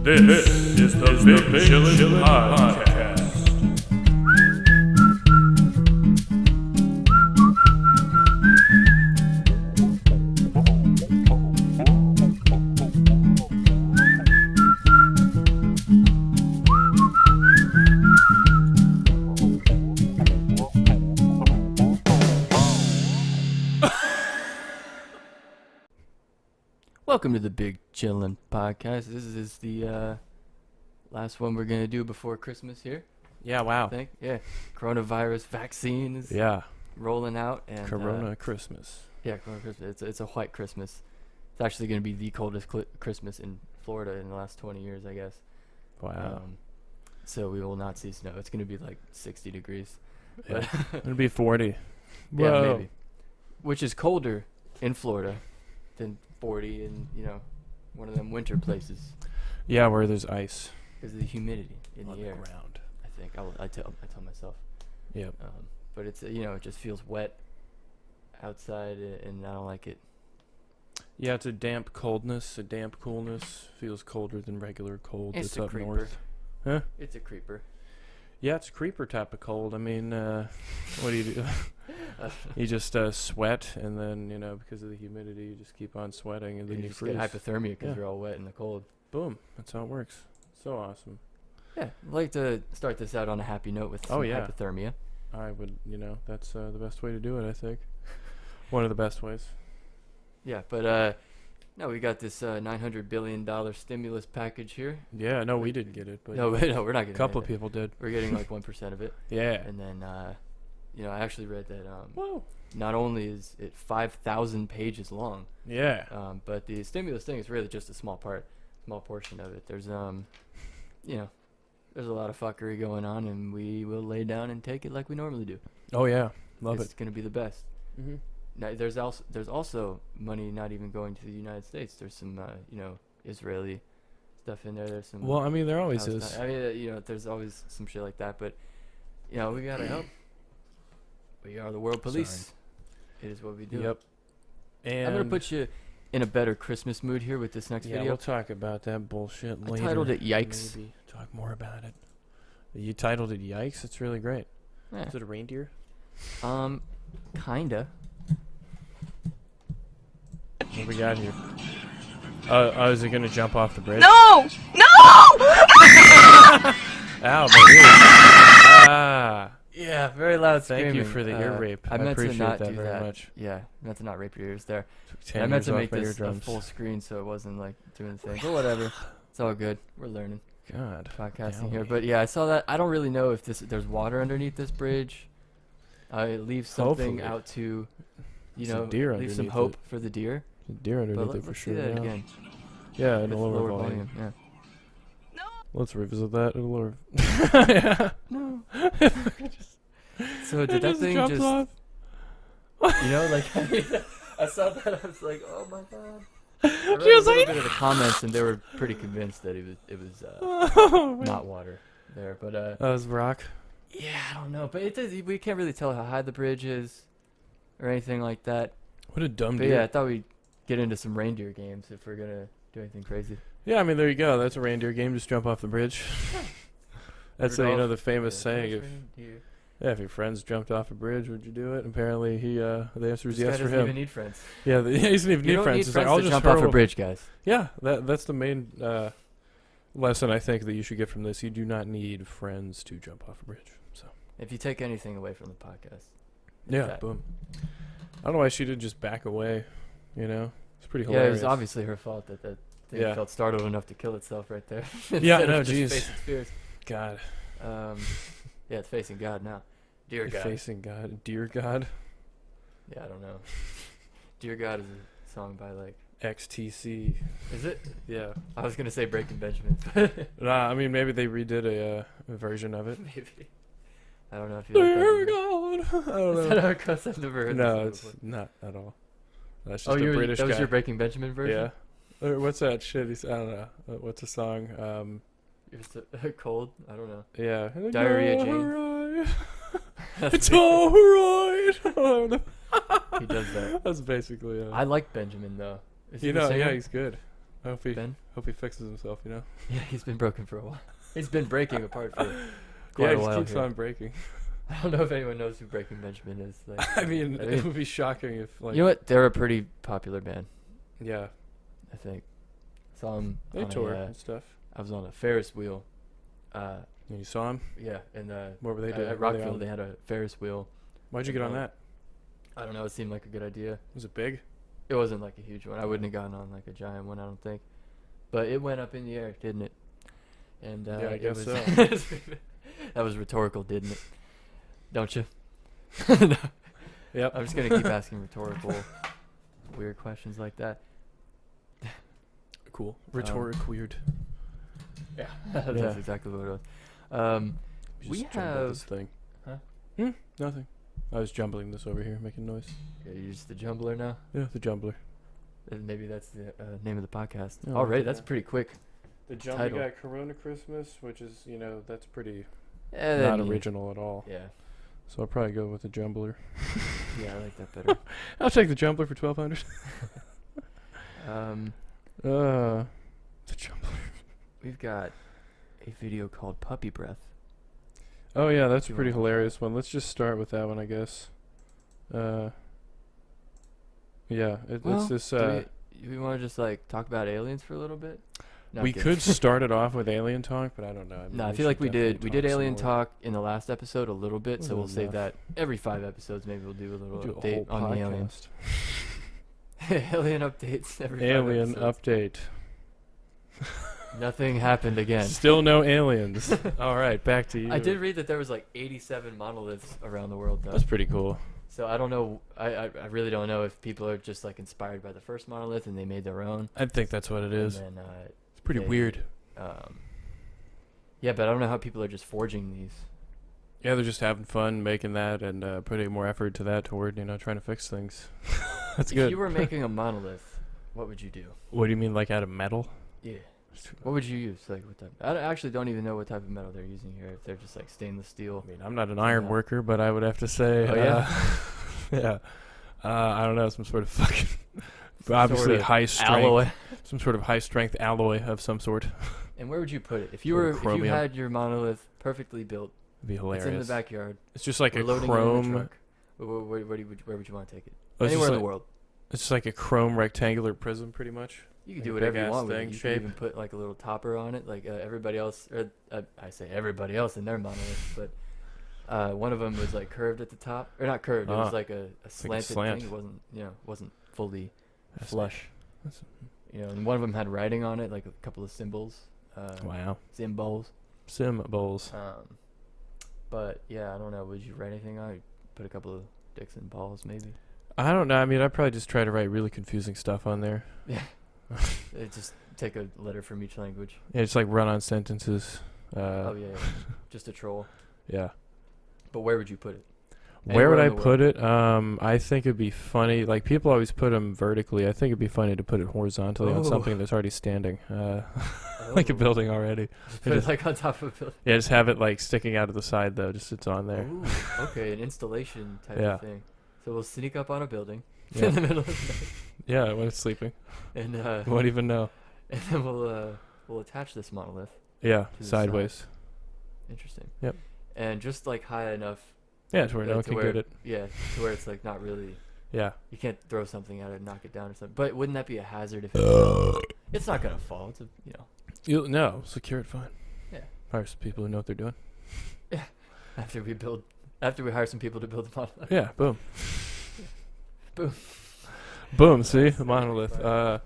This is the Big Chillin Podcast. Welcome to the Big Chillin Podcast. This is the last one we're going to do before Christmas here. Yeah, wow. I think. Yeah. Coronavirus vaccine is rolling out. And Corona Christmas. Yeah, Corona Christmas. It's a white Christmas. It's actually going to be the coldest Christmas in Florida in the last 20 years, I guess. Wow. So we will not see snow. It's going to be like 60 degrees. Yeah. It'll be 40. Yeah, Whoa. maybe. Which is colder in Florida than 40 in, one of them winter places. Yeah, where there's ice. Because of the humidity in on the air. Ground. I think I tell myself. Yep. But it's it just feels wet outside, and I don't like it. Yeah, it's a damp coldness, a damp coolness. Feels colder than regular cold. It's It's a up creeper. north. Huh? It's a creeper. Yeah, it's creeper type of cold. I mean, what do you do? You just sweat, and then because of the humidity, you just keep on sweating, and then you just freeze. get hypothermia because Yeah. you're all wet in the cold. Boom. That's how it works. So awesome. Yeah, I'd like to start this out on a happy note with some hypothermia. I would. That's the best way to do it. I think. One of the best ways. Yeah, but no, we got this $900 billion stimulus package here. Yeah, no, we didn't get it, but No, we're not getting a couple it. of people did. We're getting like 1% of it. Yeah. And then, I actually read that Whoa. not only is it 5,000 pages long, Yeah. but the stimulus thing is really just a small portion of it. There's, there's a lot of fuckery going on, and we will lay down and take it like we normally do. Oh yeah, love It's going to be the best. Mm-hmm. Now, there's also money not even going to the United States. There's some, Israeli stuff in there. There's some. Well, I mean, there always is. I mean, there's always some shit like that, but we gotta help. We are the world police. Sorry. It is what we do. Yep. And I'm gonna put you in a better Christmas mood here with this next yeah, video. we'll talk about that bullshit later. I titled it "Yikes." Maybe talk more about it. You titled it "Yikes." It's really great. Yeah. Is it a reindeer? Kinda. What we got here? Oh, is it gonna jump off the bridge? No! No! Ow, my ears. Ah. Yeah, very loud Thank screaming. you for the ear rape. I meant appreciate to not that do very that. much. Yeah, I meant to not rape your ears there. Took And 10 I meant years to off make my this a eardrums. full screen so it wasn't like doing the thing. But whatever, it's all good. We're learning God. podcasting here. golly. But yeah, I saw that. I don't really know if there's water underneath this bridge. It leaves something Hopefully. out to, Some deer leave some underneath hope it. for the deer. Deer underneath But it for let's sure. do that yeah. again. Yeah, in with a lower volume. Yeah. Let's revisit that in a lower. Yeah. No. So did It that thing jumps just? off. I saw that. I was like, oh my god. I read She was a little like- bit of the comments, and they were pretty convinced that it was Oh, man. not water there. But That was rock. yeah, I don't know. But we can't really tell how high the bridge is, or anything like that. What a dumb But deer. yeah, I thought we'd get into some reindeer games if we're gonna do anything crazy. Yeah, I mean, there you go. That's a reindeer game. Just jump off the bridge. That's Rudolph, the famous saying. Rudolph's If reindeer. if your friends jumped off a bridge, would you do it? Apparently, the answer is This guy yes for doesn't him. even need friends. Yeah, he doesn't even You need don't friends. need He's friends like, I'll to just jump throw off a him- bridge, guys. Yeah, that's the main lesson I think that you should get from this. You do not need friends to jump off a bridge. So If you take anything away from the podcast, yeah, that. boom. I don't know why she didn't just back away. It's pretty yeah, it hilarious. was obviously her fault that thing Yeah. felt startled enough to kill itself right there. Yeah, Instead no, of just jeez. facing fears. God, Yeah, it's facing God now. Dear you're God. facing God, dear God. Yeah, I don't know. Dear God is a song by like. XTC. Is it? Yeah. I was gonna say Breaking Benjamin. Nah, I mean maybe they redid a version of it. Maybe. I don't know if you like Dear that. God. I Is don't that know. how it goes? I've never heard No, that it's before. not at all. That's just Oh, a British that was guy. your Breaking Benjamin version? Yeah. Or what's that shit? I don't know. What's the song? You're so cold? I don't know. Yeah. Diarrhea Jane? Alright. It's alright. I don't know. He does that. That's basically I like Benjamin though. Is he you the know, singer? yeah, he's good. Hope he fixes himself. You know. Yeah, he's been broken for a while. He's been breaking apart for Yeah, quite he a just while keeps here. on breaking. I don't know if anyone knows who Breaking Benjamin is. Like, I mean, it would be shocking if like. you know what? They're a pretty popular band, Yeah. I think. Saw them. They tour and stuff. I was on a Ferris wheel. And you saw him? Yeah, and What were they doing? at Were they Rockville on- they had a Ferris wheel. Why'd you get on that? I don't know. It seemed like a good idea. Was it big? It wasn't like a huge one. I wouldn't have gotten on like a giant one, I don't think. But it went up in the air, didn't it? And Yeah, I it guess was so. that was rhetorical, didn't it? Don't you? No. Yep. I'm just gonna keep asking rhetorical, weird questions like that. Cool. Rhetoric weird. Yeah, that's Yeah. exactly what it was. You We just jumbled have. this thing. Huh? Nothing. I was jumbling this over here, making noise. Okay, you're just the Jumbler now. Yeah, the jumbler. Maybe that's the name of the podcast. Oh, Already, yeah. that's pretty quick. The jumbler Title. got Corona Christmas, which is, that's pretty Yeah, not I mean, original at all. Yeah, So I'll probably go with the jumbler. yeah, I like that better. I'll take the jumbler for 1200. Um, The jumbler. we've got a video called Puppy Breath. Oh yeah, that's a You pretty wanna go for hilarious one. Let's just start with that one, I guess. Yeah, Well, it's this. Do we want to just like talk about aliens for a little bit? No, I'm We kidding. could start it off with alien talk, but I don't know. No, I feel like should we did. definitely We did talk some alien more. talk in the last episode a little bit, so Wasn't we'll save enough. that every 5 episodes. Maybe we'll do a little Do a whole update on the aliens. podcast. Alien updates every 5 Alien episodes. update. Nothing happened again. Still no aliens. All right, back to you. I did read that there was like 87 monoliths around the world, though. That's pretty cool. So I don't know. I really don't know if people are just like inspired by the first monolith and they made their own. I think that's what it is. And then, It's pretty they- weird. yeah, but I don't know how people are just forging these. Yeah, they're just having fun making that and putting more effort to that toward, trying to fix things. That's If good. you were making a monolith, what would you do? What do you mean, like out of metal? Yeah. What would you use? Like what type? I actually don't even know what type of metal they're using here. If they're just like stainless steel. I mean, I'm not an iron worker, but I would have to say, Oh, yeah? yeah. I don't know, some sort of fucking, obviously Sort of high strength, alloy. some sort of high strength alloy of some sort. And where would you put it? If Sort of you chromium. had your monolith perfectly built, It'd be hilarious. it's in the backyard. It's just like We're a loading it in the chrome. truck. Where would you want to take it? It's just Anywhere in like- the world. It's just like a chrome rectangular prism, pretty much. You can like do a whatever you big-ass want with thing it. You shape. can even put like a little topper on it, like everybody else. Or I say everybody else in their monolith, but one of them was like curved at the top, or not curved. It Ah, was like a slanted slant. thing. It wasn't fully That's flush. That's- And one of them had writing on it, like a couple of symbols. Wow. Symbols. Symbols. But yeah, I don't know. Would you write anything on it? Put a couple of dicks and balls, maybe. I don't know. I mean, I'd probably just try to write really confusing stuff on there. Yeah. Just take a letter from each language. Yeah, just like run on sentences. Oh yeah, just a troll. Yeah. But where would you put it? Where would I Anywhere in the put it? I think it'd be funny. Like, people always put them vertically. I think it'd be funny to put it horizontally on Oh. something that's already standing. Like a Oh. building already. Just put it like on top of a building. Yeah, just have it like sticking out of the side though. Just it's on there. Ooh, okay, an installation type Yeah. of thing. So we'll sneak up on a building Yeah. in the middle of the night, Yeah, when it's sleeping. and Won't even know. and then we'll attach this monolith. Yeah, To the sideways. Interesting. Yep. And just like high enough, Yeah, to where no one to can where, get it. yeah, to where it's like not really. Yeah. You can't throw something at it and knock it down or something. But wouldn't that be a hazard if it's not gonna fall? It's No, secure it fine. Yeah. Hire some people who know what they're doing. after we hire some people to build the monolith. Yeah, boom. Boom. Boom, see? The Very monolith. fun.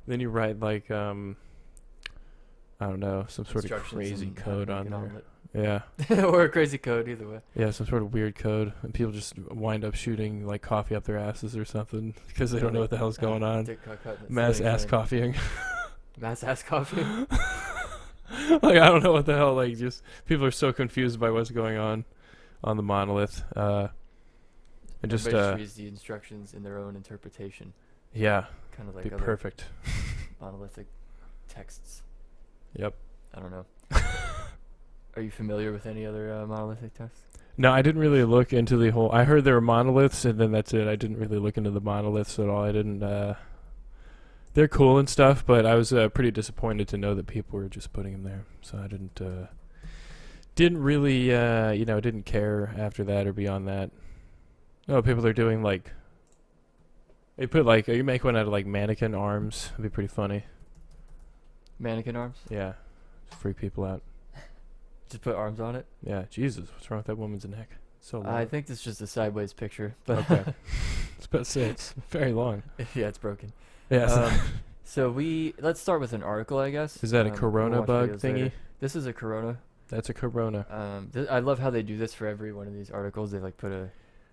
Then you write like I don't know, some sort of Instructions crazy on how to code make on an there. omelet. Yeah. Or a crazy code, either way. Yeah, some sort of weird code, and people just wind up shooting like coffee up their asses or something because they don't know what the hell's going on. Mass ass copying. Mass ass coffee. Like, I don't know what the hell. Like, just people are so confused by what's going on the monolith. And just Everybody reads the instructions in their own interpretation, yeah, kind of like be other perfect. monolithic texts. Yep. I don't know. Are you familiar with any other monolithic texts? No, I didn't really look into the whole. I heard there were monoliths, and then that's it. I didn't really look into the monoliths at all. I didn't. they're cool and stuff, but I was pretty disappointed to know that people were just putting them there. So I didn't really, didn't care after that or beyond that. Oh, people are doing like, they put like, you make one out of like mannequin arms. It'd be pretty funny. Mannequin arms? Yeah, freak people out. Just put arms on it? Yeah, Jesus, what's wrong with that woman's neck? So long. I think this is just a sideways picture. But Okay. It's about to say it's very long. yeah, it's broken. Yeah. So let's start with an article, I guess. Is that a We'll corona watch bug videos thingy? later. This is a corona. That's a corona. I love how they do this for every one of these articles. They like put a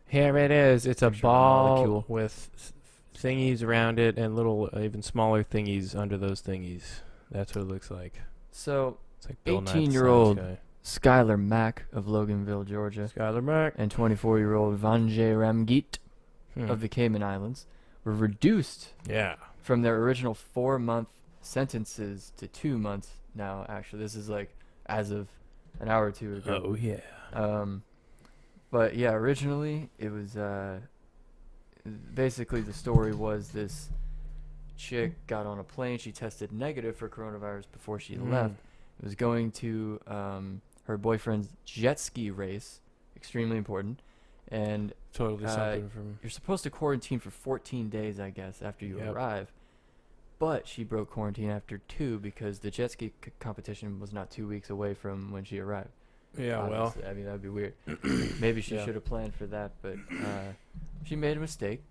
Here it is. It's a Picture of a ball molecule. with thingies around it and little, even smaller thingies under those thingies. That's what it looks like. so It's like Bill Nye the 18-year-old Science Skylar Mack of Loganville, Guy. Georgia, Skylar Mack. and 24-year-old Vanjay Ramgit Hmm. of the Cayman Islands were reduced Yeah. from their original 4-month sentences to 2 months now. Actually, this is like as of an hour or two ago. Oh, yeah. But yeah, originally it was basically the story was this chick got on a plane. She tested negative for coronavirus before she left. It was going to her boyfriend's jet ski race, extremely important, and Totally something from... you're supposed to quarantine for 14 days, I guess, after you Yep. arrive. But she broke quarantine after 2 because the jet ski competition was not 2 weeks away from when she arrived. Yeah, well... Obviously. I mean, that would be weird. Maybe she Yeah. should have planned for that, but she made a mistake,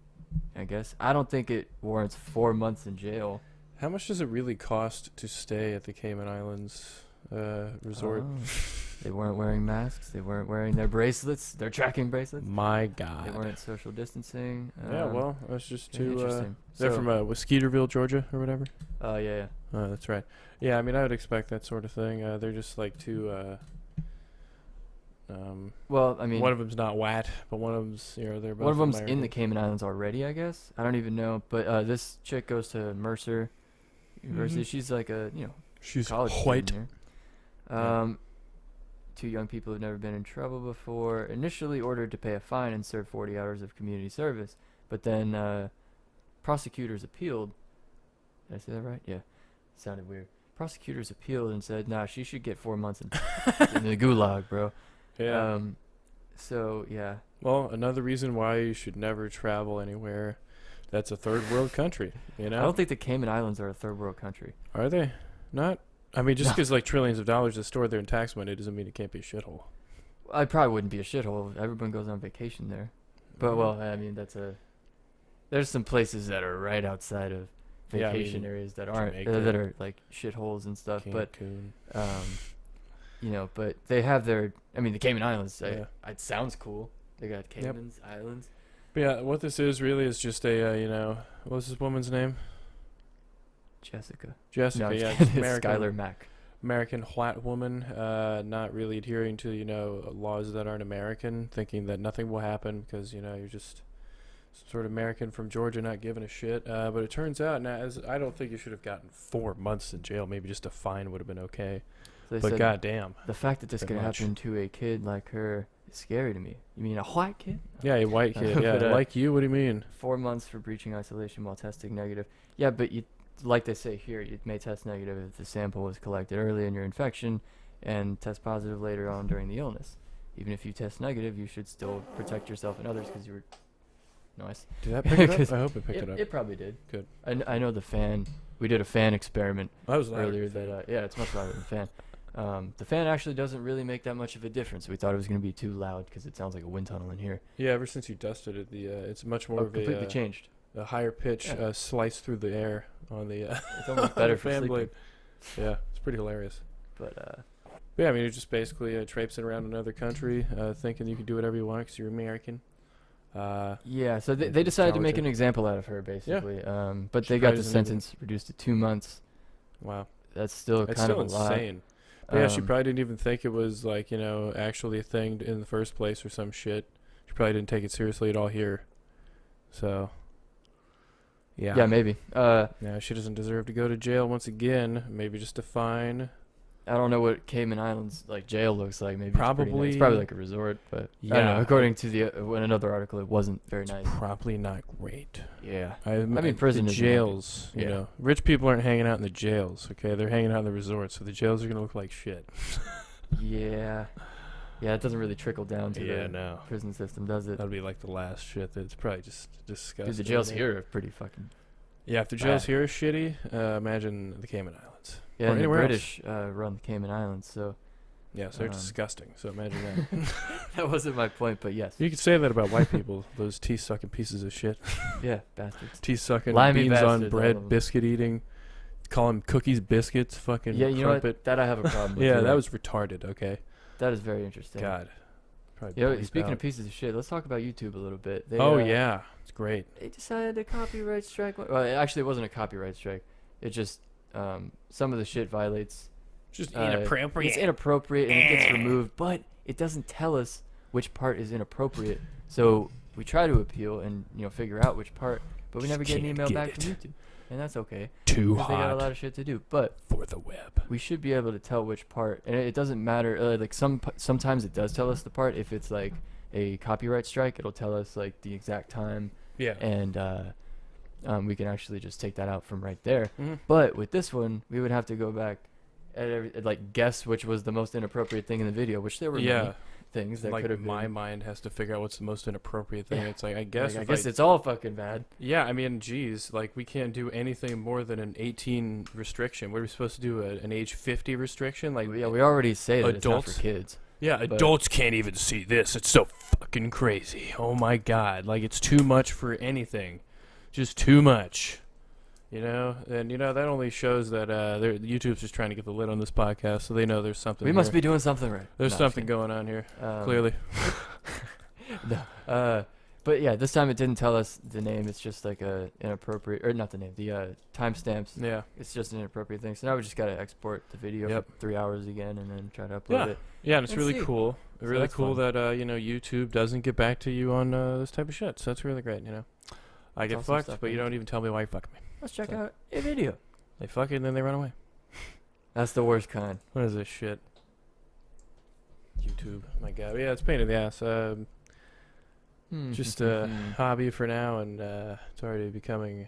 I guess. I don't think it warrants 4 months in jail. How much does it really cost to stay at the Cayman Islands resort? Oh. They weren't wearing masks. They weren't wearing their bracelets, their tracking bracelets. My They God. weren't social distancing. Yeah, well, that's just yeah, too... interesting. They're from Skeeterville, Georgia, or whatever? Yeah. Oh, that's right. Yeah, I mean, I would expect that sort of thing. They're just like too... Well, I mean, one of them's not WAT, but one of them's, they're both one of them's in the American. Cayman Islands already, I guess. I don't even know. But this chick goes to Mercer University. Mhm. She's like a, She's college white. student here. Yeah. 2 young people who've never been in trouble before. Initially ordered to pay a fine and serve 40 hours of community service. But then prosecutors appealed. Did I say that right? Yeah. Sounded weird. Prosecutors appealed and said, nah, she should get 4 months in the gulag, bro. Yeah. So, yeah. Well, another reason why you should never travel anywhere that's a third world country, I don't think the Cayman Islands are a third world country. Are they? Not? I mean, just No. because like trillions of dollars is stored there in tax money doesn't mean it can't be a shithole. I probably wouldn't be a shithole. Everyone goes on vacation there. But, well, I mean, there's some places that are right outside of Yeah, I vacation mean, areas that aren't, Jamaica. that are like shitholes and stuff. But, Cancun. but they have the Cayman Islands, Yeah. it sounds cool. They got Cayman's Islands. But yeah, what this is really is just a, what was this woman's name? Jessica. Jessica, No, yeah, it's just American, Skylar Mack. American white woman, not really adhering to, laws that aren't American, thinking that nothing will happen because, you're just some sort of American from Georgia not giving a shit. But it turns out, I don't think you should have gotten 4 months in jail. Maybe just a fine would have been okay. So they But said goddamn. the fact that this bit could much. happen to a kid like her is scary to me. You mean a white kid? Yeah, a white kid. Yeah, But, like you. What do you mean? 4 months for breaching isolation while testing negative. Yeah, but like they say here, you may test negative if the sample was collected early in your infection and test positive later on during the illness. Even if you test negative, you should still protect yourself and others because you were nice. Did that pick it up? 'Cause I hope it picked it up. It probably did. Good. I know the fan. We did a fan experiment That was loud. earlier that it's much louder than the fan. The fan actually doesn't really make that much of a difference. We thought it was going to be too loud because it sounds like a wind tunnel in here. Yeah, ever since you dusted it, it's much more of Completely a changed. a higher pitch Yeah. slice through the air on the It's almost on better the for fan sleeping. blade. Yeah, it's pretty hilarious. But But yeah, I mean, you're just basically traipsing around another country, thinking you can do whatever you want because you're American. yeah, so they decided to make Georgia. an example out of her, basically. But She they got probably the doesn't even- sentence reduced to 2 months. Wow, That's still it's kind still of a lot. insane. But yeah, she Um, probably didn't even think it was like actually a thing in the first place or some shit. She probably didn't take it seriously at all here. So yeah, Yeah, maybe. yeah, she doesn't deserve to go to jail once again. Maybe just a fine. I don't know what Cayman Islands like jail looks like. Maybe Probably- it's probably like a resort, but I don't know. Yeah. According to in another article, it wasn't very nice. Probably not great. Yeah. I mean, prison the isn't like it. jails. You Yeah. know, rich people aren't hanging out in the jails. Okay, they're hanging out in the resorts, so the jails are gonna look like shit. Yeah. Yeah, it doesn't really trickle down to Yeah, the no. prison system, does it? That'll be like the last shit. That's probably just disgusting. Dude, the jails man. here are pretty fucking. Yeah, if the jails bad. here are shitty, imagine the Cayman Islands. Yeah, Or and the anywhere else. British run the Cayman Islands, so Yeah, so they're Um, disgusting. So imagine that. that wasn't my point, but yes. You could say that about white people. Those teeth-sucking pieces of shit. Yeah, bastards. Teeth-sucking, Limey beans bastards, on all bread, of 'em. biscuit eating. Call them cookies, biscuits, fucking Yeah, you know crumpet. what? That I have a problem with. Yeah, You're that right. was retarded. Okay, That is very interesting. God. Probably You know, bleep speaking out. of pieces of shit, let's talk about YouTube a little bit. They, Oh yeah, it's great. They decided to copyright strike. Well, actually, it wasn't a copyright strike. It just some of the shit violates. Just It's inappropriate and it gets removed, but it doesn't tell us which part is inappropriate. So we try to appeal and figure out which part, but we Just never get an can't email get back it. from YouTube, and that's okay. Too Because they got a lot hot of shit to do, but for the web. we should be able to tell which part, and it doesn't matter. Like sometimes it does tell us the part. If it's like a copyright strike, it'll tell us like the exact time, Yeah. and we can actually just take that out from right there. Mhm. But with this one, we would have to go back and like guess which was the most inappropriate thing in the video, which there were many Yeah. things that Like could have my been. mind has to figure out what's the most inappropriate thing. Yeah. It's like I Like, guess I if guess it's all fucking bad. Yeah, I mean, geez, like we can't do anything more than an 18 restriction. What are we supposed to do? An age 50 restriction? Like, Yeah, we already say that it's not adults- for kids. yeah, but- adults can't even see this. It's so fucking crazy. Oh my god, like it's too much for anything, just too much. And that only shows that YouTube's just trying to get the lid on this podcast, so they know there's something. We must here. be doing something right. There's No, I'm something just going on here. kidding. Clearly. No. But yeah, this time it didn't tell us the name. It's just like a inappropriate, or not the name, the timestamps. Yeah. It's just an inappropriate thing. So now we just gotta export the video Yep. for 3 hours again, and then try to upload Yeah. it. Yeah, and it's And really see. cool. So Really that's cool fun. that YouTube doesn't get back to you on this type of shit. So that's really great. I It's get awesome fucked, stuff, but you man. don't even tell me why you fucked me. Let's check So- out a video. They fuck it and then they run away. That's the worst kind. What is this shit? YouTube. My God. Yeah, it's a pain in the ass. Just a hobby for now, and it's already becoming.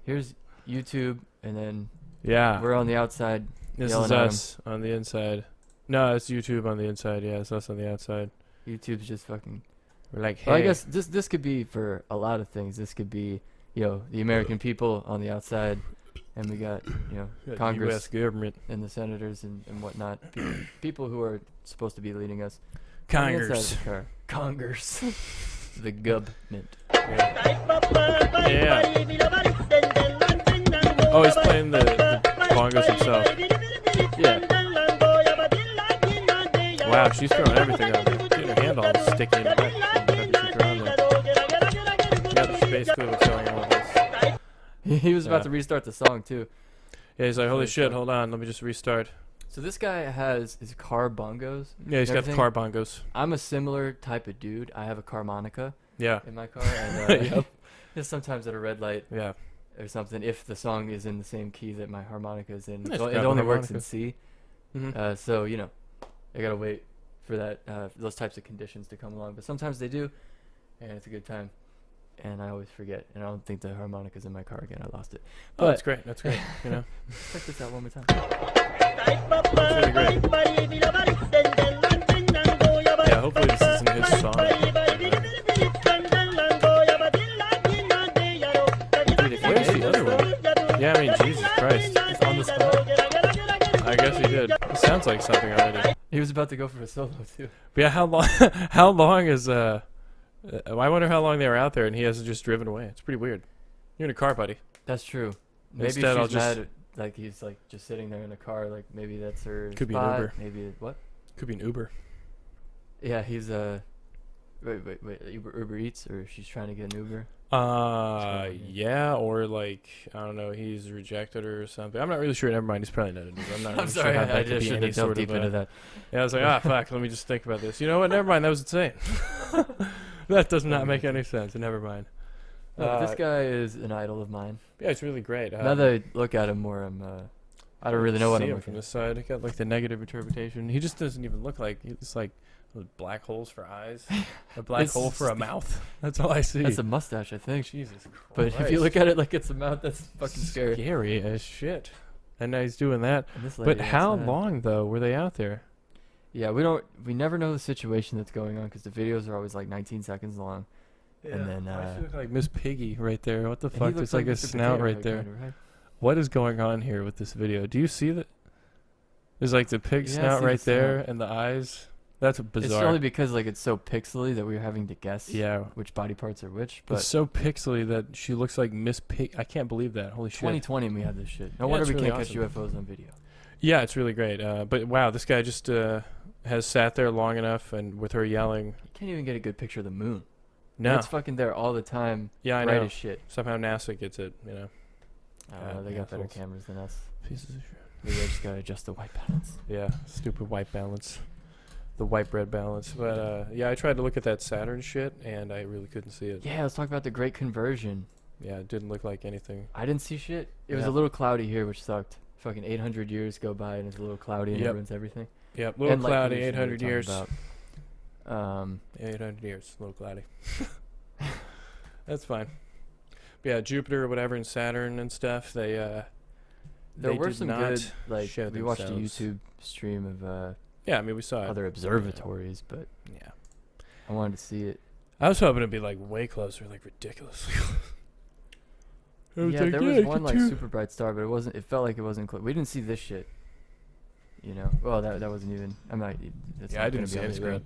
Here's YouTube, and then Yeah. we're on the outside. This yelling is at 'em. us on the inside. No, it's YouTube on the inside. Yeah, it's us on the outside. YouTube's just fucking. We're like, hey. Well, I guess this could be for a lot of things. This could be, the American people on the outside, and we got, got the Congress U.S. government. and the senators and whatnot. People who are supposed to be leading us. on the Congress. inside of the car. Congress. The government. Yeah. Oh, he's playing the bongos himself. Yeah. Wow, she's throwing everything on there. Getting her hand all sticky in the back. Whatever she threw on there. Yeah, that's basically what's going on with this. He was about Yeah. to restart the song too. Yeah, he's like, holy Really shit, fun. hold on, let me just restart. So this guy has his car bongos. Yeah, he's got the Everything- car bongos. I'm a similar type of dude. I have a harmonica Yeah, in my car, and Yep. just sometimes at a red light yeah. or something, if the song is in the same key that my harmonica is in, Nice, it grab a only works in harmonica. C. Mm-hmm. So I gotta wait for that those types of conditions to come along. But sometimes they do, and it's a good time. And I always forget, and I don't think the harmonica's in my car again. I lost it. Oh, But that's great, that's great. check this out one more time. That's really great. Yeah, hopefully this isn't his song. Dude, if you Where's made the this, other one? Yeah, I mean, Jesus Christ. Just on the spot. I guess he did. It sounds like something already. He was about to go for a solo too. But yeah, how long? How long is I wonder how long they were out there, and he hasn't just driven away. It's pretty weird. You're in a car, buddy. That's true. Maybe Instead, she's I'll just- mad. Like he's like just sitting there in the car. Like maybe that's her Could be an spot. Uber. Maybe what? Could be an Uber. Yeah, he's wait. Uber Eats, or she's trying to get an Uber. Yeah, or like I don't know, he's rejected her or something. I'm not really sure. Never mind. He's probably not an Uber. I'm not. I'm really sorry, Sure how that I could just be shouldn't any have jumped sort deep of, into that. Yeah, I was like, fuck. Let me just think about this. You know what? Never mind. That was insane. That does not make any sense. Never mind. No, but this guy is an idol of mine. Yeah, it's really great. Now that I look at him more, I don't really know what see I'm him looking from at. the side. I got like the negative interpretation. He just doesn't even look like. It's like black holes for eyes, a black It's hole for a just- mouth. That's all I see. That's a mustache, I think. Jesus Christ. But if you look at it like it's a mouth, that's fucking scary. Scary as shit. And now he's doing that. And this But lady how outside. long though were they out there? Yeah, we never know the situation that's going on because the videos are always like 19 seconds long. And then, Why does she look like Miss Piggy right there? What the and he fuck? looks There's like a Mr. snout Potato right Head there. kinda, right? What is going on here with this video? Do you see that? There's like the pig Yeah, I snout see the right there snout. and the eyes. That's It's bizarre. only because like it's so pixely that we're having to guess Yeah. which body parts are which. But It's so pixely that she looks like Miss Pig. I can't believe that. Holy shit. 2020 we had this shit. No Yeah, wonder it's we really can't awesome. catch UFOs on video. Yeah, it's really great. But wow, this guy just has sat there long enough and with her yelling. You can't even get a good picture of the moon. No. It's fucking there all the time. Yeah, I bright know. as shit. Somehow NASA gets it, I don't know. God, They got better assholes. cameras than us. Pieces of shit. Maybe I just gotta adjust the white balance. Yeah, stupid white balance. The white bread balance. But yeah, I tried to look at that Saturn shit and I really couldn't see it. Yeah, let's talk about the Great Conversion. Yeah, it didn't look like anything. I didn't see shit. It was Yeah. a little cloudy here, which sucked. Fucking 800 years go by and it's a little cloudy and Yep. it ruins everything. Yep, little And light cloudy, pollution we were 800 talking years. about. 800 years, a little cloudy. That's fine. But yeah, Jupiter or whatever and Saturn and stuff, there they were did some not good, like, show we watched a themselves. YouTube stream of Yeah, I mean, we saw it. other observatories, but Yeah. I wanted to see it. I was hoping it'd be like way closer, like ridiculously close. I was Yeah, like, there yeah, was I one could like do- super bright star, but it wasn't. It felt like it wasn't. We didn't see this shit. You know. Well, that wasn't even. I might. That's Yeah, not I didn't gonna see be on any the of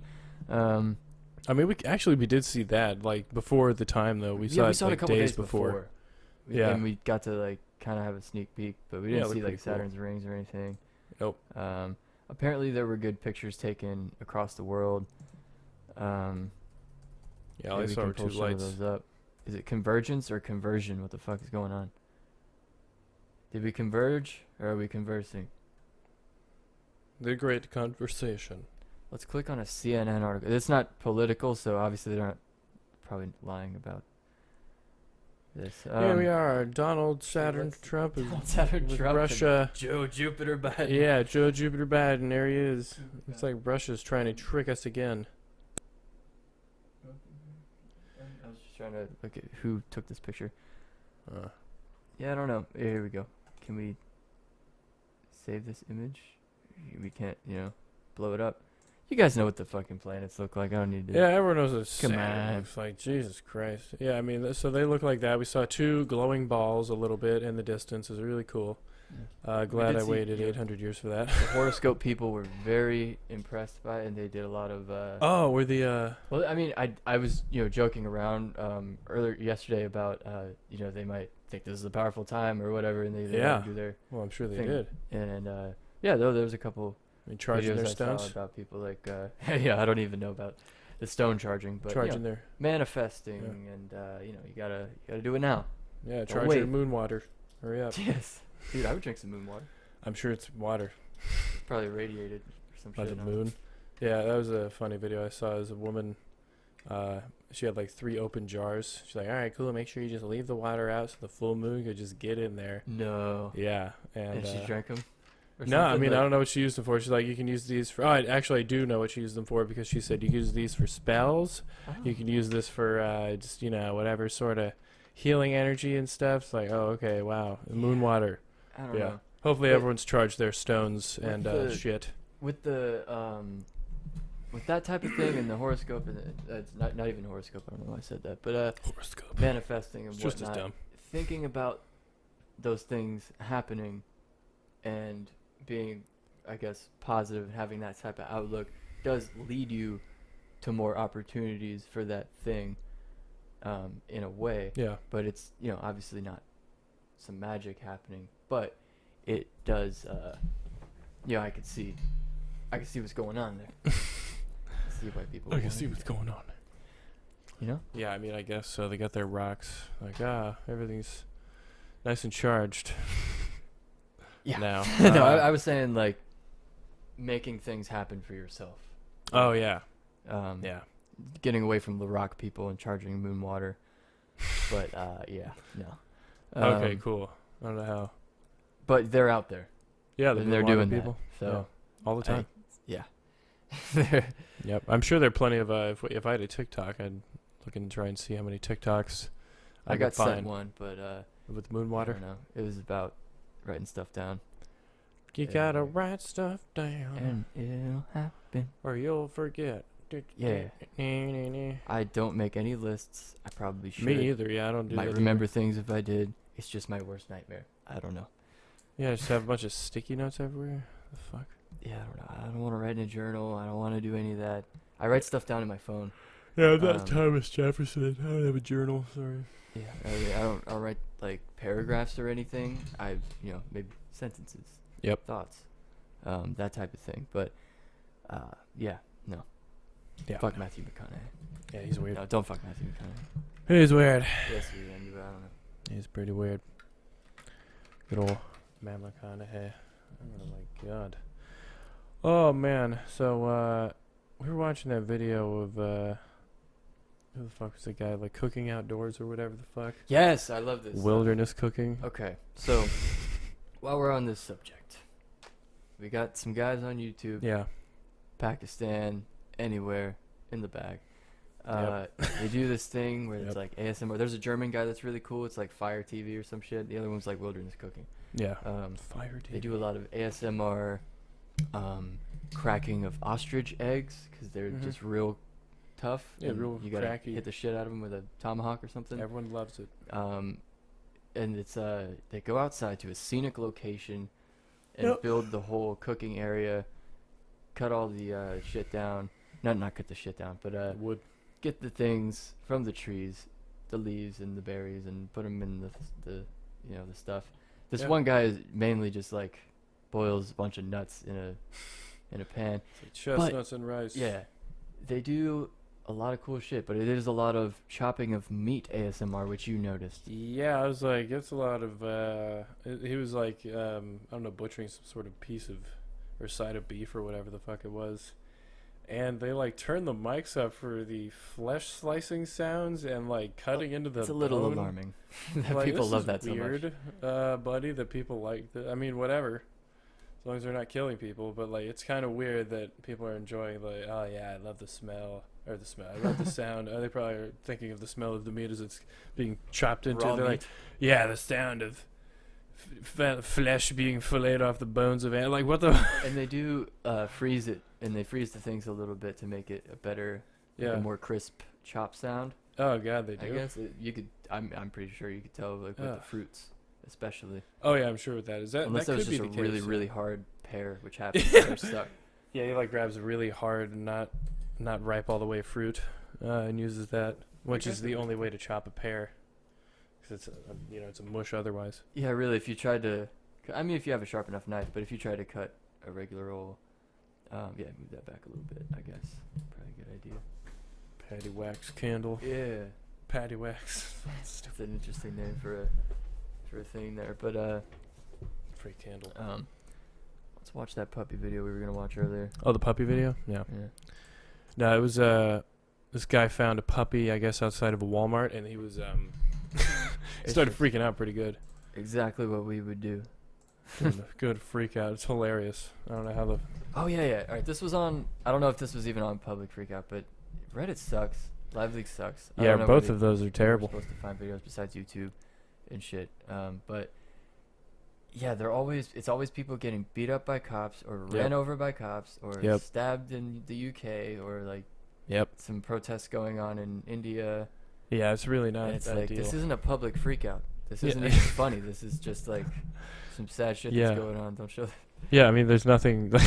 screen. I mean, we did see that like before the time though. We Yeah, saw we it saw it a like couple days days before. We- Yeah. And we got to like kind of have a sneak peek, but we Yeah, it didn't looked see like pretty cool. Saturn's rings or anything. Nope. Apparently there were good pictures taken across the world. Yeah, all I maybe we saw can were pull two some of lights. those up. Is it convergence or conversion? What the fuck is going on? Did we converge or are we conversing? The great conversation. Let's click on a CNN article. It's not political, so obviously they're not probably lying about this. Here we are, Donald Saturn let's- Trump is Saturn with Trump and Russia. Joe Jupiter Biden. Yeah, Joe Jupiter Biden, there he is. It's like Russia's trying to trick us again. I was just trying to look at who took this picture. Uh, Yeah, I don't know. Here we go. Can we save this image? We can't, blow it up. You guys know what the fucking planets look like. I don't need to. yeah, everyone knows what Come Saturn on. looks like. Jesus Christ. Yeah, I mean, so they look like that. We saw two glowing balls a little bit in the distance. It was really cool. Glad did I see- waited yeah. 800 years for that. The horoscope people were very impressed by it, and they did a lot of. Oh, were the Well, I mean, I was joking around earlier yesterday about they might think this is a powerful time or whatever, and they Yeah. wanna do their well, I'm sure they thing. did. And yeah, though there was a couple They charging videos their I saw stones, about people like yeah, I don't even know about the stone charging, but charging their manifesting and you gotta do it now. yeah, Don't charge wait. your moon water. Hurry up. Yes, dude, I would drink some moon water. I'm sure it's water It's probably radiated or some by shit. the huh? moon. Yeah, that was a funny video I saw. As a woman, she had like 3 open jars. She's like, "All right, cool. Make sure you just leave the water out so the full moon could just get in there." No. Yeah, And she drank them. No, I mean, I don't know what she used them for. She's like, you can use these for. Oh, I do know what she used them for because she said you can use these for spells. You can use this for just whatever sort of healing energy and stuff. It's like, oh, okay, wow, moon water. I don't Yeah. know. Hopefully, But- everyone's charged their stones With and the- shit. With the with that type of thing and the horoscope and it's not even horoscope. I don't know why I said that, but Horoscope. manifesting and It's just as whatnot. dumb. Thinking about those things happening and being, I guess, positive and having that type of outlook does lead you to more opportunities for that thing in a way. Yeah. But it's, obviously not some magic happening, but it does, I could see what's going on there. See why people I can want see it. what's going on. Yeah, I mean, I guess so. They got their rocks. Like, everything's nice and charged. Yeah. Now. No, I was saying like making things happen for yourself. Oh yeah. Yeah. Getting away from the rock people and charging moon water. But yeah, no. Okay, cool. I don't know how. But they're out there. Yeah, the and they're Moonwater doing people. that. So All the time. yeah. They're- Yep. I'm sure there are plenty of. If I had a TikTok, I'd look and try and see how many TikToks I could got sent find one, but with I Moonwater. don't know. It was about writing stuff down. You gotta write stuff down, And it'll happen. or you'll forget. Yeah. I don't make any lists. I probably should. Me either. Yeah, I don't do Might that. remember things if I did. It's just my worst nightmare. I don't know. Yeah, just have a bunch of sticky notes everywhere. The fuck. Yeah, I don't know. I don't want to write in a journal. I don't want to do any of that. I write stuff down in my phone. Yeah, that's Thomas Jefferson. I don't have a journal. Sorry. Yeah, I don't write like paragraphs or anything. Maybe sentences. Yep. Thoughts. That type of thing. But yeah, no. Yeah. Fuck Matthew McConaughey. Yeah, he's weird. No, don't fuck Matthew McConaughey. He's weird. Yes, he is. I don't know. He's pretty weird. Good old man McConaughey. Oh my god. Oh man. So we were watching that video of who the fuck was the guy, like cooking outdoors or whatever the fuck? Yes, I love this. Wilderness cooking. Okay, so while we're on this subject, we got some guys on YouTube, Yeah. Pakistan, anywhere in the bag. Yep. They do this thing where Yep. it's like ASMR. There's a German guy that's really cool. It's like Fire TV or some shit. The other one's like Wilderness Cooking. Yeah. Fire TV. They do a lot of ASMR cracking of ostrich eggs because they're Mhm. just real tough. Yeah, and real you gotta cracky. hit the shit out of them with a tomahawk or something. Everyone loves it. And it's they go outside to a scenic location and Yep. build the whole cooking area, cut all the shit down. Not cut the shit down, but Wood. get the things from the trees, the leaves and the berries, and put them in the the stuff. This Yeah. one guy is mainly just like boils a bunch of nuts in a pan. It's like chestnuts and rice. Yeah, they do a lot of cool shit, but it is a lot of chopping of meat ASMR, which you noticed. Yeah, I was like, it's a lot of. He was like, I don't know, butchering some sort of piece of or side of beef or whatever the fuck it was, and they like turn the mics up for the flesh slicing sounds and like cutting into the. It's a little bone. alarming that Like, people this love is that so much. weird, buddy. That people like. I mean, whatever. As long as they're not killing people, but like, it's kind of weird that people are enjoying. Like, oh yeah, I love the smell. Or the smell. I love the sound. They probably are thinking of the smell of the meat as it's being chopped into. Raw They're like, meat. yeah, the sound of flesh being filleted off the bones of ant. Like, what the? And they do freeze it, and they freeze the things a little bit to make it a better, Yeah. a more crisp chop sound. Oh god, they I do. guess you could. I'm pretty sure you could tell like with the Ugh. fruits, especially. Oh yeah, I'm sure with that. Is that Unless that it was could just be a the really case, really yeah. hard pear, which happens. They're stuck. Yeah, he like grabs a really hard and not ripe all the way fruit, and uses that, which guess is the it- only way to chop a pear, because it's it's a mush otherwise. Yeah, really. If you tried to, I mean, if you have a sharp enough knife, but if you try to cut a regular old, yeah, move that back a little bit. I guess probably a good idea. Patty wax candle. Yeah, Patty wax. it's an interesting name for a thing there. But Free candle. let's watch that puppy video we were gonna watch earlier. Oh, the puppy video? Yeah. Yeah. No, it was this guy found a puppy, I guess, outside of a Walmart, and he was he started freaking out pretty good. Exactly what we would do. Good freak out. It's hilarious. I don't know how the Oh yeah. All right, this was on. I don't know if this was even on Public Freakout, but Reddit sucks. Live Leak sucks. I yeah, don't know both where of those are you're terrible. supposed to find videos besides YouTube and shit. But yeah, it's always people getting beat up by cops or ran over by cops or Yep. stabbed in the UK or like Yep. some protests going on in India. Yeah, it's really not And it's like ideal. this isn't a public freakout. This Yeah. isn't even funny. This is just like some sad shit Yeah. that's going on. Don't show that. Yeah, I mean, there's nothing. I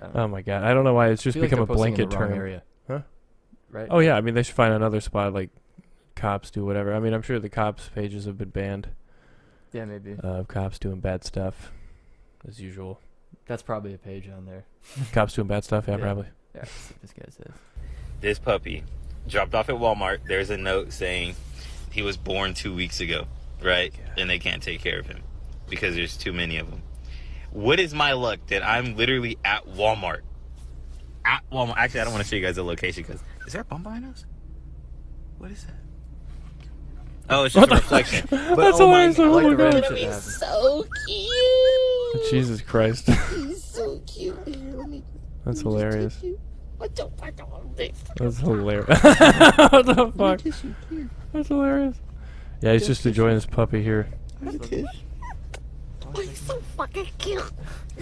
don't know. Oh my god, I don't know why it's I just feel like become a they're posting in blanket the wrong term. area. Huh? Right? Oh yeah, I mean they should find another spot like cops do whatever. I mean I'm sure the cops pages have been banned Yeah, maybe. of cops doing bad stuff, as usual. That's probably a page on there. Cops doing bad stuff, yeah, Yeah. probably. Yeah, that's what this guy says. This puppy dropped off at Walmart. There's a note saying he was born 2 weeks ago, right? And they can't take care of him because there's too many of them. What is my luck that I'm literally at Walmart? At Walmart. Actually, I don't want to show you guys the location because is there a bum behind us? What is that? Oh, it's just a reflection. But That's oh my hilarious. God. I like the Oh my random God. shit that Be happens. so cute. Jesus Christ. He's so cute. Here, let me. That's let me just hilarious. kiss you. What the fuck? That's hilarious. What the Let me fuck? kiss you. Here. That's hilarious. Yeah, he's just enjoying this puppy here. Let me kiss. Oh, he's so fucking cute. Oh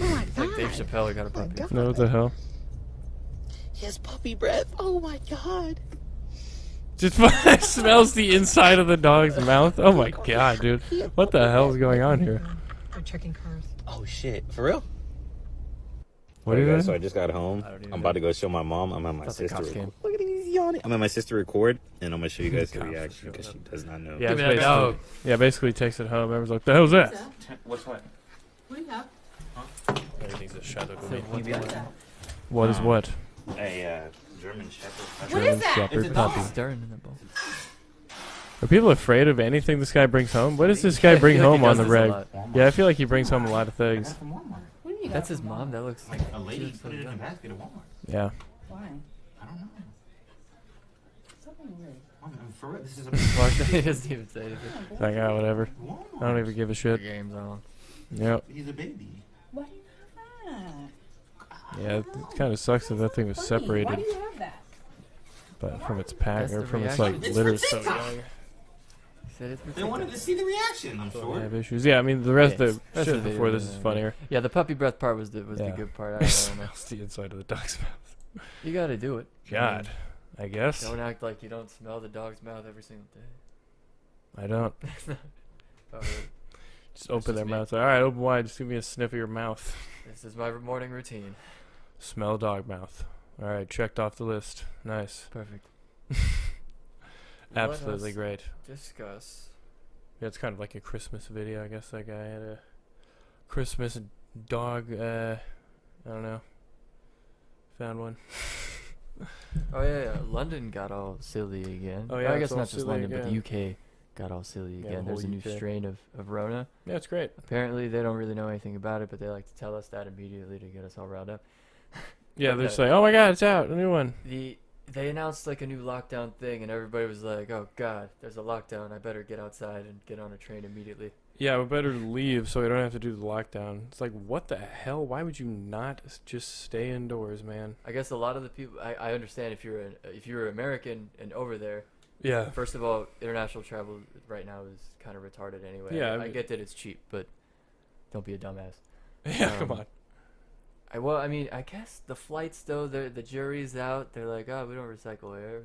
my It's like Dave god. Chappelle got a Oh my puppy. God. No, what the hell? He has puppy breath. Oh my god. Just smells the inside of the dog's mouth. Oh my god, dude. What the hell is going on here? They're checking cars. Oh shit, for real? What Alright, are you guys, so I doing? just got home. I don't even I'm about to know. go show my mom. I'm at my Thought the sister. cops came. Look at him, he's yawning. I'm at my sister record, and I'm gonna show you guys the Cops reaction showed because up. she does not know. Yeah, Give it's me that dog. yeah, basically takes it home. Everyone's like, the hell's that? What's what? What do you have? Everything's a shadow to So me. what's that? What is what? A German Shepherd. What is German that? Shepherd It's a puppy. dog. Stirring in the bowl. Are people afraid of anything this guy brings home? What does this guy I bring feel like home he on does the this a reg? lot. Yeah, I feel like he brings home a lot of things. From Walmart. What do you That's his mom. That looks Like a lady she looks so put it in a young. basket at Walmart. Yeah. Why? I don't know. Something weird. For real, this is a Fuck, he doesn't even say anything. It's like, ah, whatever. Walmart. I don't even give a The shit. game's on. Yep. He's a baby. Why do you have that? Yeah, it kind of sucks that that thing was Why separated, do you have that? but from its pack That's or the from its reaction. like It's litter for so TikTok. young. He said it's They wanted to see the reaction, I'm I sure. have issues. Yeah, I mean the rest Yeah, of the rest shit of the before video this is was, funnier. Yeah, the puppy breath part was the Yeah. good part. I It don't know. smells the inside of the dog's mouth. You gotta do it. God, I guess Don't act like you don't smell the dog's mouth every single day. I don't. Oh, Just open just their me. mouth. All right, open wide. Just give me a sniff of your mouth. this is my morning routine. Smell dog mouth. All right, checked off the list. Nice. Perfect. Absolutely Let us great. discuss. Yeah, it's kind of like a Christmas video. I guess that guy had a Christmas dog. I don't know. Found one. Oh yeah. London got all silly again. Oh, Or yeah, I it's guess all not just silly London, but again. the UK got all silly Yeah, again. the There's a whole new UK. strain of Rona. Yeah, it's great. Apparently, they don't really know anything about it, but they like to tell us that immediately to get us all riled up. Yeah, But they're the- just like, oh my god, it's out, a new one. They announced like a new lockdown thing, and everybody was like, "Oh God, there's a lockdown! I better get outside and get on a train immediately." Yeah, we better leave so we don't have to do the lockdown. It's like, what the hell? Why would you not just stay indoors, man? I guess a lot of the people I understand if you're American and over there. Yeah. First of all, international travel right now is kind of retarded anyway. Yeah, I get that it's cheap, but don't be a dumbass. Yeah, come Um, on. I mean, I guess the flights though, the jury's out. They're like, oh, we don't recycle air,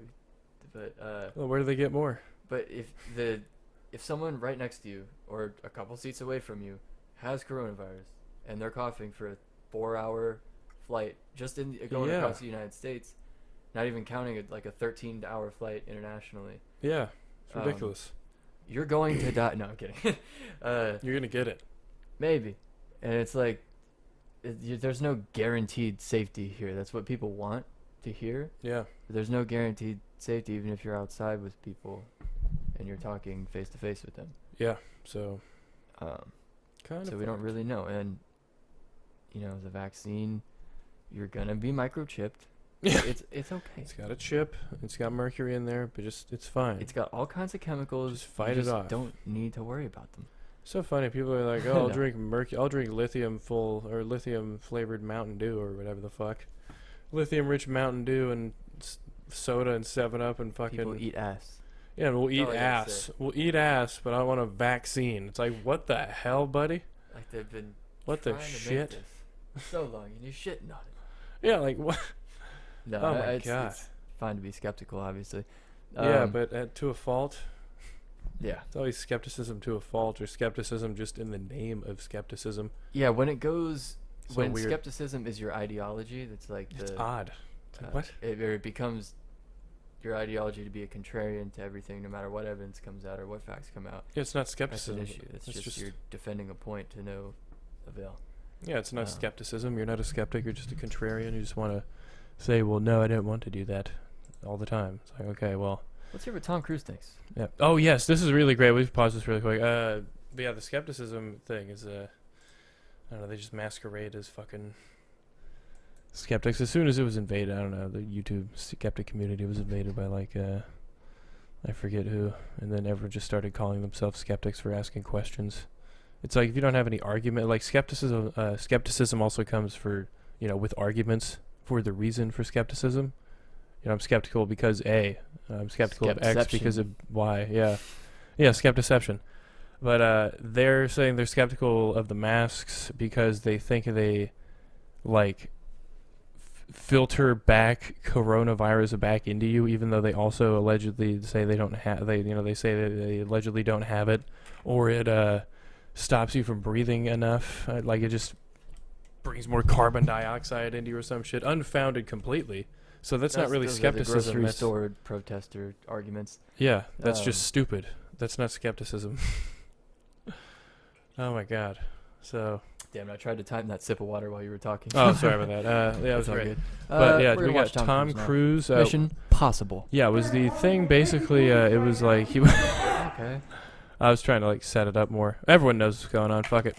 but Well, where do they get more? But if someone right next to you or a couple seats away from you has coronavirus and they're coughing for a 4-hour flight just going Yeah. across the United States, not even counting like a 13-hour flight internationally, Yeah, it's Um, ridiculous. you're going to die. No, I'm kidding. You're gonna get it. Maybe, and it's like there's no guaranteed safety here. That's what people want to hear. Yeah. But there's no guaranteed safety even if you're outside with people and you're talking face to face with them. Yeah. So kind So of. we don't really know. And the vaccine, you're gonna be microchipped. Yeah. It's okay. It's got a chip. It's got mercury in there, but it's fine. It's got all kinds of chemicals. Just fight you it just off. Don't need to worry about them. So funny. People are like, "Oh, I'll No. drink I'll drink lithium flavored Mountain Dew or whatever the fuck, lithium rich Mountain Dew and soda and 7-Up and fucking People eat ass. yeah. We'll eat all I gotta ass. say. We'll eat ass, but I want a vaccine. It's like, what the hell, buddy? Like they've been What the trying to make shit? this for so long, and you're shitting on it. Yeah, like what? No, Oh my it's God. fine to be skeptical, obviously. Yeah, Um, but to a fault. yeah. It's always skepticism to a fault, or skepticism just in the name of skepticism. Yeah, when it goes, So when weird. skepticism is your ideology, that's like It's odd. It's like, what? It becomes your ideology to be a contrarian to everything, no matter what evidence comes out or what facts come out. Yeah, it's not That's skepticism. an issue. It's just you're defending a point to no avail. Yeah, it's not Oh. skepticism. You're not a skeptic. You're just a contrarian. You just want to say, well, no, I didn't want to do that all the time. It's like, okay, well. Let's hear what Tom Cruise thinks. Yeah. Oh, yes, this is really great. We've paused this really quick. But yeah, the skepticism thing is, I don't know, they just masquerade as fucking skeptics. As soon as it was invaded, I don't know, the YouTube skeptic community was invaded by, like, I forget who. And then everyone just started calling themselves skeptics for asking questions. It's like if you don't have any argument, like skepticism also comes for, with arguments for the reason for skepticism. I'm skeptical because A. I'm skeptical of X because of Y. Yeah. Yeah, skeptiception. But they're saying they're skeptical of the masks because they think they, filter back coronavirus back into you, even though they also allegedly say they don't have. They say that they allegedly don't have it, or it stops you from breathing enough. It just brings more carbon dioxide into you or some shit, unfounded completely. So that's not really skepticism. Those are the grocery store protester arguments. Yeah, that's just stupid. That's not skepticism. Oh my god. So. Damn, I tried to time that sip of water while you were talking. Oh, sorry about that. Yeah, it was all great. good. But yeah, we're we gonna got watch Tom Cruise. Mission Possible. Yeah, it was the thing. Basically, it was like he. Okay. I was trying to set it up more. Everyone knows what's going on. Fuck it.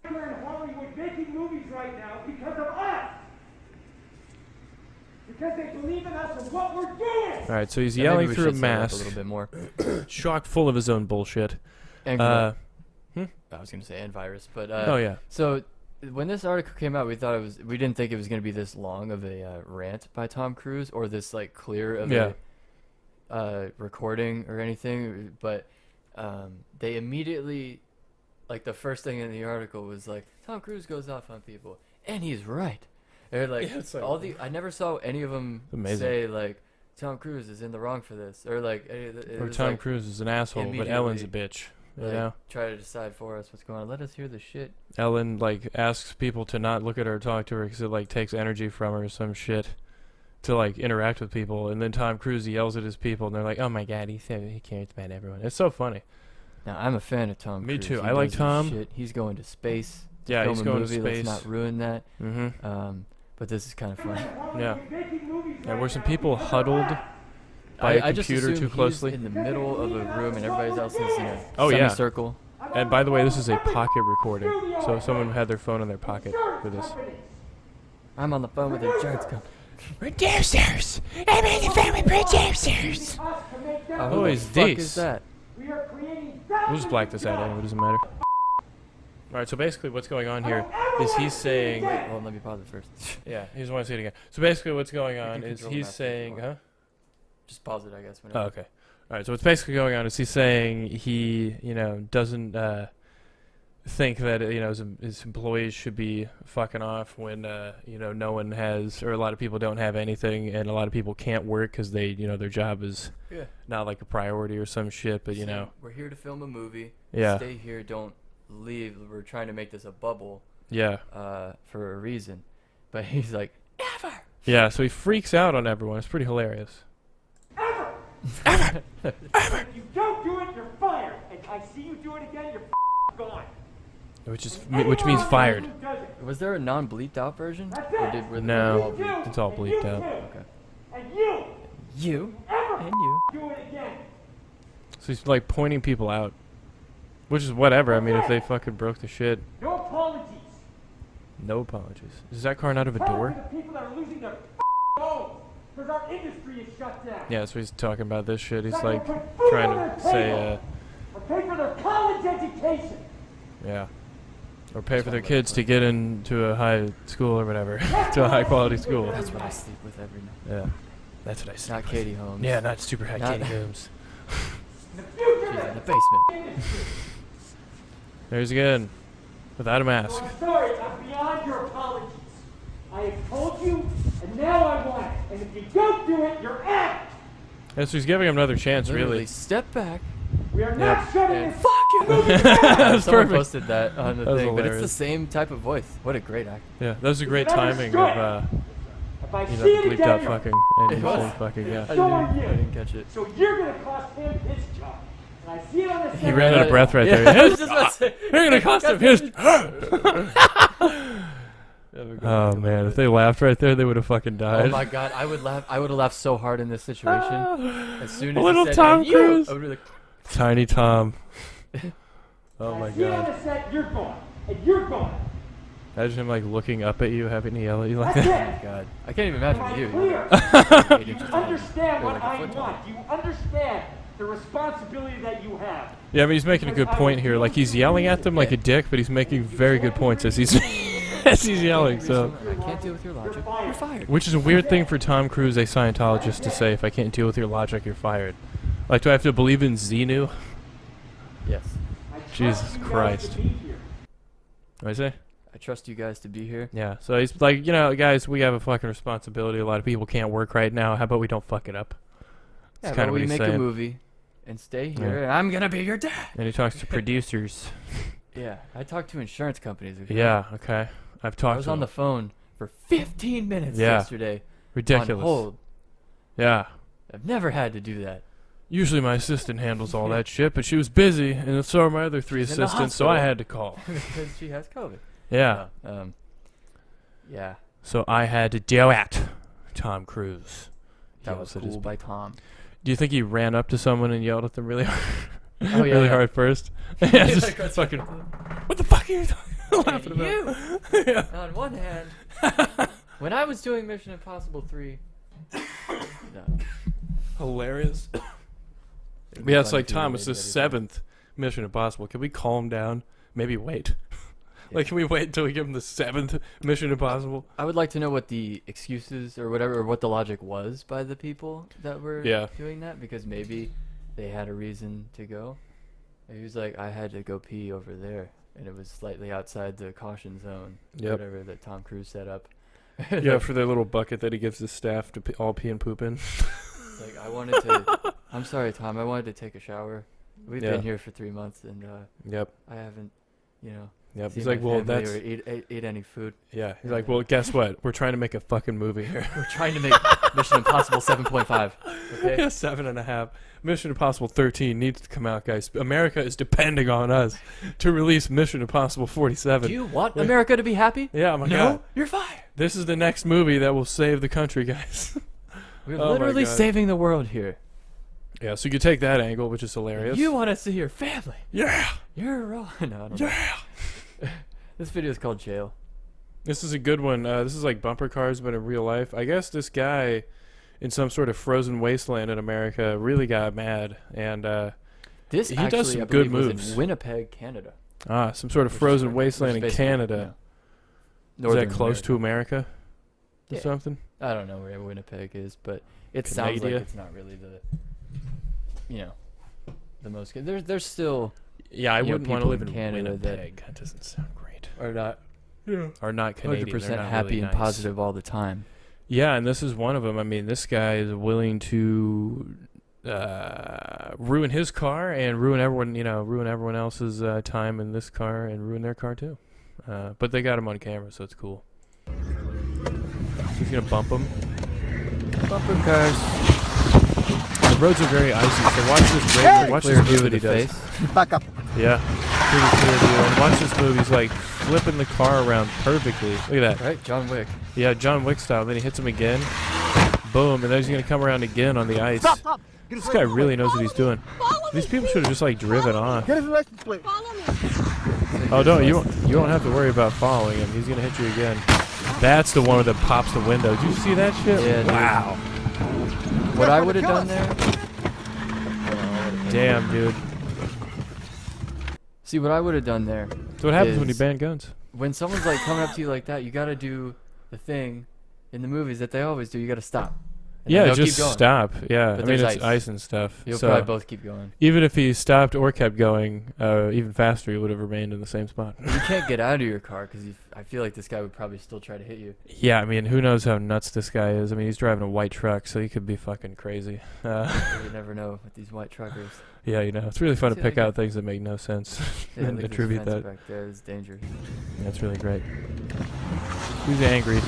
We're in Hollywood making movies right now because of us. Because they believe in us and what we're doing. All right, so he's Yeah, yelling maybe we through a should set it up mask, a little bit more. chock full of his own bullshit. And I was gonna say and virus, but Oh yeah. So when this article came out, we didn't think it was gonna be this long of a rant by Tom Cruise or this clear of a recording or anything, but they immediately, the first thing in the article was Tom Cruise goes off on people and he's right. They're I never saw any of them say Tom Cruise is in the wrong for this or Or Tom Cruise is an asshole, but Ellen's a bitch. Try to decide for us what's going on. Let us hear the shit. Ellen asks people to not look at her or talk to her because it takes energy from her or some shit to interact with people, and then Tom Cruise yells at his people and they're like, oh my god, he cares about everyone. It's so funny. Now I'm a fan of Tom Me Cruise. too. He I like does his Tom. shit. He's going to space. Yeah, film he's a going movie. to space. Let's not ruin that. Mm-hmm. But this is kind of funny. Yeah. Yeah, were some people huddled by a I just computer assume too closely? He's in the middle of a room and everybody else is in a Oh, yeah. semicircle. And by the way, this is a pocket recording, so someone had their phone in their pocket for this. I'm on the phone with the insurance company. Producers! I'm on the phone with producers! Who Oh, the is fuck this? is that? We'll just black this out anyway, it doesn't matter. Alright, so basically what's going on here is he's saying... Wait, well, let me pause it first. Yeah, he doesn't want to say it again. So basically what's going on is control the he's mouse saying... before. Huh? Just pause it, I guess. Oh, Whenever. okay. Alright, so what's basically going on is he's saying he, doesn't think that, his employees should be fucking off when, no one has, or a lot of people don't have anything, and a lot of people can't work because they, their job is not a priority or some shit, but, We're here to film a movie. Yeah. Stay here, don't leave. We're trying to make this a bubble Yeah. for a reason. But he's like, never! Yeah, so he freaks out on everyone. It's pretty hilarious. If you don't do it, you're fired. And I see you do it again, you're gone. Which means fired. Was there a non-bleeped out version? Were they No, all bleeped? it's all bleeped out. Okay. And you You ever and you. do it again. So he's pointing people out. Which is whatever. I mean, if they fucking broke the shit. No apologies. No apologies. Is that car not have a Tell it door? to the people that are losing their phones. Because our industry is shut down. Yeah, so he's talking about this shit. He's Not gonna put food trying on to their say, table. Or pay for their college education. yeah. Or pay for their kids to get into a high school or whatever. To a high quality school. That's what I sleep with every night. Yeah. That's what I said. Not Katie Holmes. Yeah, not super high Not- Katie Holmes. In the future, She's in the basement. There's again. Without a mask. I'm sorry, I'm beyond your apologies. I have told you, and now I want it. And if you don't do it, you're out. And so he's giving him another chance, Literally, really. step back. We are not shutting And this fuck you. That's Someone perfect. posted that on the That was thing, but it's the hilarious. same type of voice. What a great actor. Yeah, that was a great It's never timing straight. of, If I the see it bleeped again, out you're fucking. And It he's was. saying fucking, yeah. I So are you. didn't catch it. So you're going to cost him his job. And I see it on the He ran out of breath right Yeah, there. I was just about to say. You're gonna cost him his. Oh man, if they laughed right there, they would have fucking died. Oh my god, I would laugh. I would have laughed so hard in this situation. As soon as Little he said, Tom "And you," Cruise. I would be like, Tiny Tom. Oh my I see it on god. the set, you're gone. And you're gone. Imagine him looking up at you, having to yell at you like That's that. it. God, I can't even imagine Am I you. clear? You're Do you understand You're what like a I foot want? Do you understand the responsibility that you have. Yeah, I mean, he's making a good point here. Like, he's yelling at them like a dick, but he's making very good points as he's as he's yelling. So, I can't deal with your logic. You're fired. which is a weird thing for Tom Cruise, a Scientologist, to say. If I can't deal with your logic, you're fired. Like, do I have to believe in Xenu? Yes. I trust Jesus you guys Christ. to be here. What I say? I trust you guys to be here. Yeah. So he's like, guys, we have a fucking responsibility. A lot of people can't work right now. How about we don't fuck it up? That's Yeah, kind but of what we he's make saying. a movie and stay here, Yeah. and I'm gonna be your dad. And he talks to producers. Yeah, I talked to insurance companies. Okay? Yeah. Okay. I've I talked was to on the them. phone for 15 minutes Yeah. yesterday. Ridiculous. On hold. Yeah. I've never had to do that. Usually my assistant handles all that shit, but she was busy, and so are my other 3 She's in the assistants, so I hospital. had to call. Because she has COVID. Yeah. Yeah, So I had to do it. Tom Cruise. that Yells was at his cool by Tom. Do you think he ran up to someone and yelled at them really hard? Oh, yeah, really yeah. hard first? Yeah, just fucking. What the fuck are you laughing about? Yeah. On one hand, when I was doing Mission Impossible 3, no, Hilarious. it'd Yeah, be it's funny like if you Tom. It's the related 7th Mission Impossible. Can we calm down? Maybe wait. Like, can we wait until we give him the 7th Mission Impossible? I would like to know what the excuses or whatever, or what the logic was by the people that were Yeah. doing that, because maybe they had a reason to go. And he was like, I had to go pee over there, and it was slightly outside the caution zone, Yep. whatever that Tom Cruise set up. Yeah, for their little bucket that he gives his staff to all pee and poop in. It's like, I wanted to. I'm sorry, Tom. I wanted to take a shower. We've Yeah. been here for 3 months, and Yep. I haven't, Yep. seen He's like, my well, family that's. or eat any food. Yeah. He's like, well, guess what? We're trying to make a fucking movie here. We're trying to make Mission Impossible 7.5. Okay. Yeah, 7.5. Mission Impossible 13 needs to come out, guys. America is depending on us to release Mission Impossible 47. Do you want America to be happy? Yeah, oh my No, God. you're fired. This is the next movie that will save the country, guys. We're Oh my literally God. saving the world here. Yeah, so you could take that angle, which is hilarious. You want to see your family. Yeah. You're wrong. No, I don't know. Yeah. This video is called Jail. This is a good one. This is like bumper cars, but in real life. I guess this guy in some sort of frozen wasteland in America really got mad. And This He actually, does some I good believe, was moves. in Winnipeg, Canada. some sort of Which is frozen where- wasteland which in is basically, Canada. yeah, Is that Northern close to America? Or Yeah. something? I don't know where Winnipeg is, but it sounds like Canada? it's not really the most. There's still Yeah, I You know, wouldn't want to people live in in Canada that- Winnipeg. That doesn't sound great. are not Or not Canadian. 100% They're not happy really and nice. positive all the time. Yeah, and this is one of them. I mean, this guy is willing to ruin his car and ruin everyone else's time in this car and ruin their car too. But they got him on camera, so it's cool. He's gonna bump him. Bumper cars. The roads are very icy, so watch this watch Clear this view move of that the he does. face. Back up. Yeah, pretty clear view. And watch this move. He's like flipping the car around perfectly. Look at that. Right, John Wick. Yeah, John Wick style. Then he hits him again. Boom, and then he's gonna come around again on the ice. Stop, stop. Get his This guy license really plate. knows what he's doing. Follow These me, people should have just like driven off. Get his license plate. follow me. Oh, don't you don't have to worry about following him. He's gonna hit you again. That's the one that pops the window. Did you see that shit? Yeah, dude. Wow. What I would have done there. Damn, dude. See, what I would have done there. So what happens when you Is- ban guns? When someone's like coming up to you like that, you gotta do the thing in the movies that they always do. You gotta stop. And Yeah, then they'll just keep going. stop. Yeah, But I mean there's it's ice. ice and stuff. You'll so probably both keep going. even if he stopped or kept going, even faster, he would have remained in the same spot. You can't get out of your car because I feel like this guy would probably still try to hit you. Yeah, I mean, who knows how nuts this guy is? I mean, he's driving a white truck, so he could be fucking crazy. You never know with these white truckers. Yeah, it's really fun to See, pick like out things that make no sense Yeah, and look at this attribute fence that. back there. It's dangerous. That's really great. Who's angry?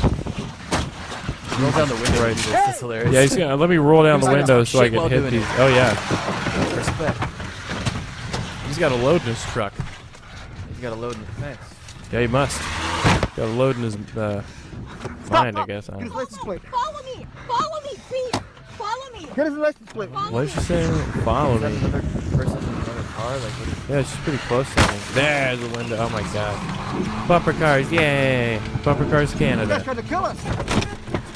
Roll down the window. Right. This is hilarious. Yeah, he's gonna let me roll down the He's like, window "Oh, so I shit," can while hit doing these. it. Oh yeah, Respect. he's got a load in his truck. He's got a load in the fence. Yeah, he must. Got a load in his find, I guess. I Get don't his know. license plate. Follow me, please. Follow me. Get his license plate. Follow What me. did you say? Follow Is that me. another person in another car? Like, what is Yeah, it's just pretty close to me. There's the window. Oh my god. Bumper cars, yay! Bumper cars, You guys Canada. trying to kill us.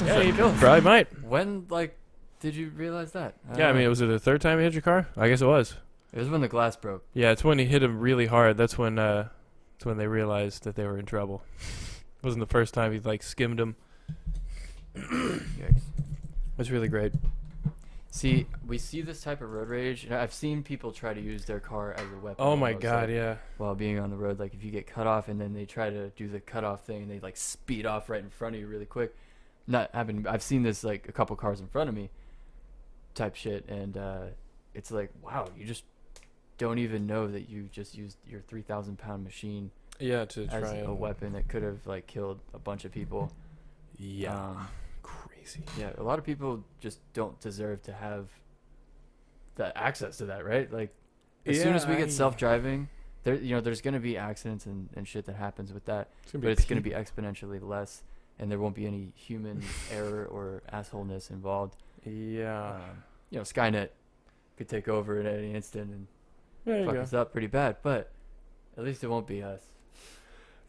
Yeah, you probably might. when, like, did you realize that? Yeah, I mean, was it the third time he hit your car? I guess it was. it was when the glass broke. Yeah, it's when he hit him really hard. That's when they realized that they were in trouble. It wasn't the first time he like skimmed him. Yikes. That's really great. See, we see this type of road rage, and I've seen people try to use their car as a weapon. Oh my almost, god, like, yeah. while being on the road, like if you get cut off and then they try to do the cut off thing and they like speed off right in front of you really quick. Not happened. I've seen this like a couple cars in front of me, type shit, and it's like, wow, you just don't even know that you just used your 3,000-pound machine Yeah, to as try a and weapon that could have like killed a bunch of people. Yeah. Crazy. Yeah, a lot of people just don't deserve to have that access to that, right? Like, as soon as we get self-driving, there's gonna be accidents and shit that happens with that, but it's gonna be exponentially less, and there won't be any human error or assholeness involved. Yeah. Skynet could take over at any instant and fuck us up pretty bad, but at least it won't be us.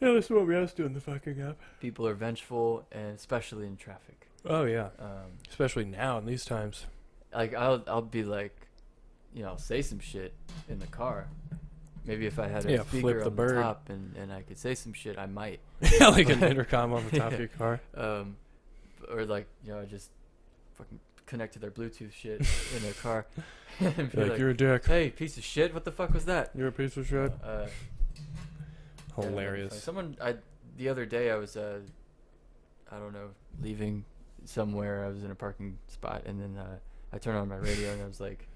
Yeah, this is what we us doing the fucking up. People are vengeful, and especially in traffic. Oh yeah. Especially now in these times. Like I'll be like, say some shit in the car. Maybe if I had a flip speaker the on bird. the top and I could say some shit, I might. Yeah, like an intercom on the top of your car. Or like, just fucking connect to their Bluetooth shit in their car. And be Like, you're a dick. Hey, piece of shit, what the fuck was that? You're a piece of shit. Hilarious. The other day I was, I don't know, leaving somewhere. I was in a parking spot, and then I turned on my radio, and I was like,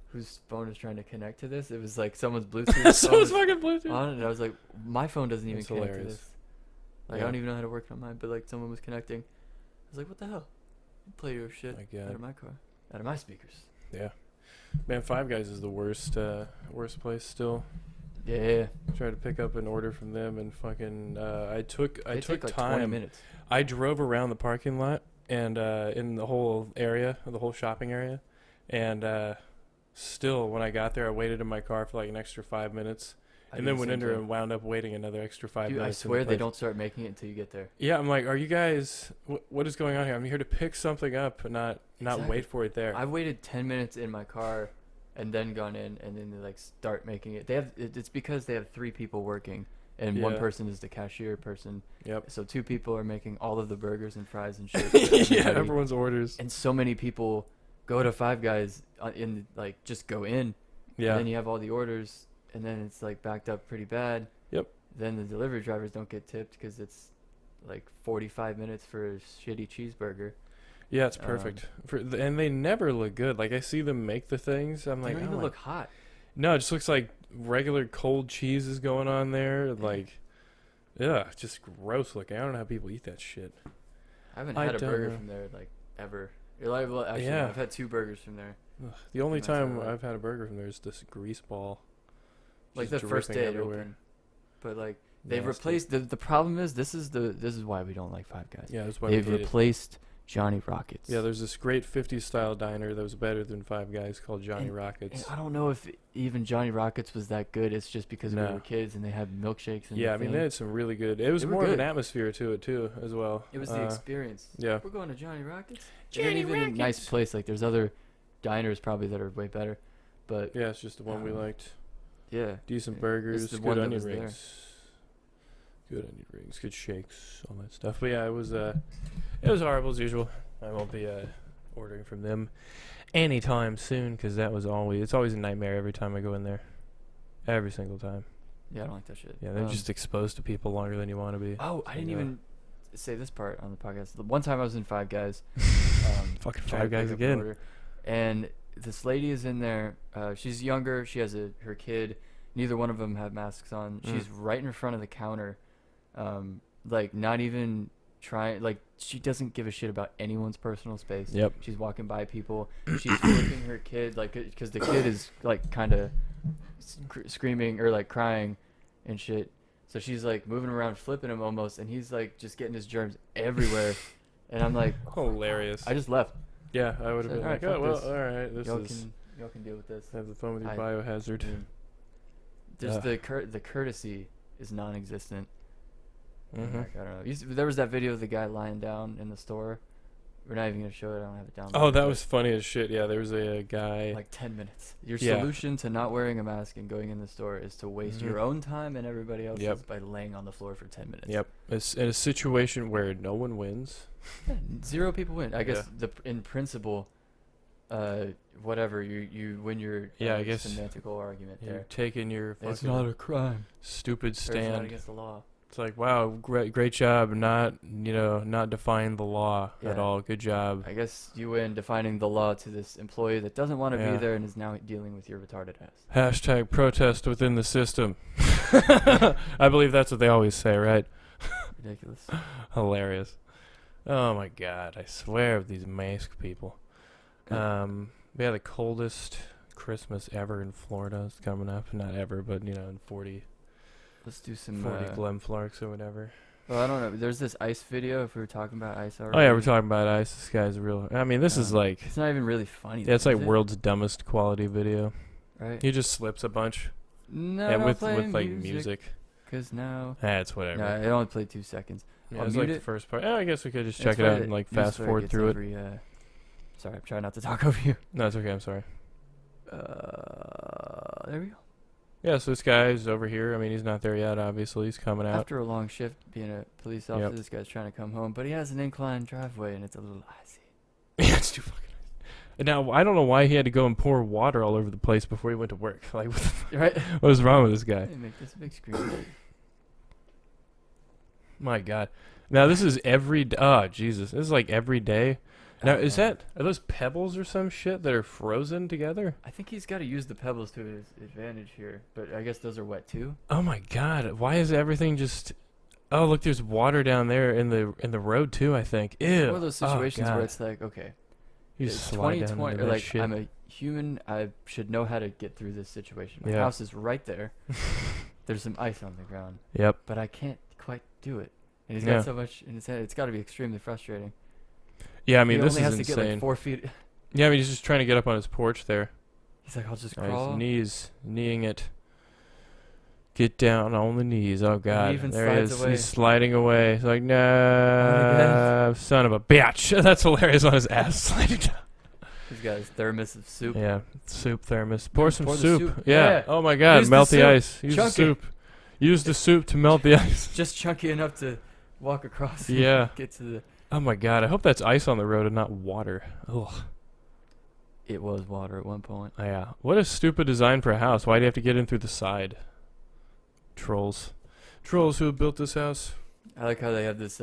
whose phone is trying to connect to this? It was like someone's Bluetooth. Someone's fucking Bluetooth. On it, and I was like, my phone doesn't even That's connect hilarious. to this. Like, I don't even know how to work on mine, but like someone was connecting. I was like, what the hell? Play your shit out of my car, out of my speakers. Yeah. Man, Five Guys is the worst place still. Yeah. Tried to pick up an order from them, and fucking I took They take like time. 20 minutes. I drove around the parking lot and in the whole area, the whole shopping area, and still when I got there, I waited in my car for like an extra 5 minutes, and then went in there and wound up waiting another extra 5 Dude, minutes. I swear they don't start making it until you get there. Yeah, I'm like, are you guys? What is going on here? I'm here to pick something up, and not Exactly. wait for it there. I waited 10 minutes in my car, and then gone in, and then they like start making it. It's because they have 3 people working, and one person is the cashier person. Yep. So 2 people are making all of the burgers and fries and shit. Yeah, everyone's orders. And so many people go to Five Guys just go in. Yeah. And then you have all the orders, and then it's like backed up pretty bad. Yep. Then the delivery drivers don't get tipped because it's like 45 minutes for a shitty cheeseburger. Yeah, it's perfect. And they never look good. Like, I see them make the things. I'm They like, don't even look hot. No, it just looks like regular cold cheese is going on there. Like, yeah, just gross looking. I don't know how people eat that shit. I haven't had a burger from there like ever. Actually, Yeah. I've had 2 burgers from there. Ugh, the only And that's time all right. I've had a burger from there is this grease ball. Like just the first dripping day it everywhere. opened. But like they've Nasty. replaced the problem is this is why we don't like Five Guys. Yeah, that's why They've we hate it. replaced Johnny Rockets. Yeah, there's this great 50s style diner that was better than Five Guys called Johnny Rockets. And I don't know if even Johnny Rockets was that good. It's just because we No. were kids and they had milkshakes and Yeah, I mean, they had some really good. It was They were more of an good. atmosphere to it too, as well. It was the experience. Yeah. We're going to Johnny Rockets. Johnny even a Rockets. nice place. Like there's other diners probably that are way better, but Yeah, it's just the one we liked. yeah, Decent This burgers, is the good one that onion was there. rings. Good onion rings, good shakes, all that stuff. But yeah, it was horrible as usual. I won't be ordering from them anytime soon because it's always a nightmare every time I go in there. Every single time. yeah, I don't like that shit. Yeah, they're just exposed to people longer than you want to be. Oh, I didn't Yeah. even say this part on the podcast. The one time I was in Five Guys, Fucking trying to Five Guys pick up an again. order, and this lady is in there. She's younger. She has her kid. Neither one of them have masks on. She's right in front of the counter, like not even trying. Like she doesn't give a shit about anyone's personal space. Yep. She's walking by people. She's flipping her kid, like, because the kid is like kind of screaming or like crying and shit. So she's like moving around, flipping him almost, and he's like just getting his germs everywhere. And I'm like, Hilarious. I just left. Yeah, I would have Said, been "Alright, like, oh fuck well, this. all right, this Y'all is can deal with this. have the fun with your I- biohazard. There's the courtesy is non-existent. Mm-hmm. Like, I don't know. There was that video of the guy lying down in the store, We're not even gonna show it. I don't have it down. Oh, that was funny as shit. Yeah, there was a guy. like 10 minutes. Your Yeah. solution to not wearing a mask and going in the store is to waste Mhm. your own time and everybody else's Yep. by laying on the floor for 10 minutes. Yep. It's in a situation where no one wins. Yeah, 0 people win. I guess Yeah. in principle, whatever you win your Yeah, I guess semantical argument You're there. taking your It's fucking not a crime. stupid Or it's not stand. against the law. It's like, wow, great job, not defying the law at Yeah. all. Good job. I guess you win defining the law to this employee that doesn't want to Yeah. be there and is now dealing with your retarded ass. Hashtag protest within the system. I believe that's what they always say, right? Ridiculous. Hilarious. Oh my god, I swear with these mask people. Yeah, the coldest Christmas ever in Florida is coming up. Not ever, but in 40 Let's do some. Glenflarks or whatever. Well, I don't know. There's this ice video. If we were talking about ice already. Oh yeah, we're talking about ice. This guy's real. I mean, this is like, It's not even really funny. yeah, it's though, like is it? world's dumbest quality video. Right. He just slips a bunch. No, Yeah, don't with play like music. Cause now. It's whatever. No, it only played 2 seconds. Yeah, I'll it's mute like the it. first part. Oh, I guess we could just It's check it funny out that and like news fast story forward gets through it. every, sorry, I'm trying not to talk over you. No, it's okay. I'm sorry. There we go. Yeah, so this guy's over here. I mean, he's not there yet. Obviously, he's coming out. After a long shift being a police officer, Yep. this guy's trying to come home, but he has an inclined driveway and it's a little icy. Yeah, it's too fucking nice. And now I don't know why he had to go and pour water all over the place before he went to work. Like, Right? what was wrong with this guy? Hey, make this a big screen. My God. Now this is every. Oh Jesus, this is like every day. Now is are those pebbles or some shit that are frozen together? I think he's got to use the pebbles to his advantage here, but I guess those are wet too. Oh my God, why is everything just? Oh look, there's water down there in the road too. I think. Ew. It's one of those situations where God. it's like, okay, You it's just slide down 2020, into or that like shit. I'm a human, I should know how to get through this situation. My Yeah. house is right there. There's some ice on the ground, Yep. but I can't quite do it. And he's Yeah. got so much in his head. It's got to be extremely frustrating. Yeah, I mean he this only is has to insane. get like 4 feet. Yeah, I mean he's just trying to get up on his porch there. He's like, I'll just His crawl. kneeing it. Get down on the knees. Oh God, even there he slides is. away. He's sliding away. He's like, no, son of a bitch. That's hilarious on his ass sliding down. He's got his thermos of soup. Yeah, soup thermos. Pour some Pour the soup. soup. Yeah. Yeah. Oh my God, Use the melt the soup. ice. Use the Chunk it. soup. Use the soup to melt the ice. Just chunky enough to walk across. and Yeah. Get to the. Oh my God, I hope that's ice on the road and not water. Ugh. It was water at one point. Yeah. What a stupid design for a house. Why do you have to get in through the side? Trolls. Trolls who have built this house. I like how they have this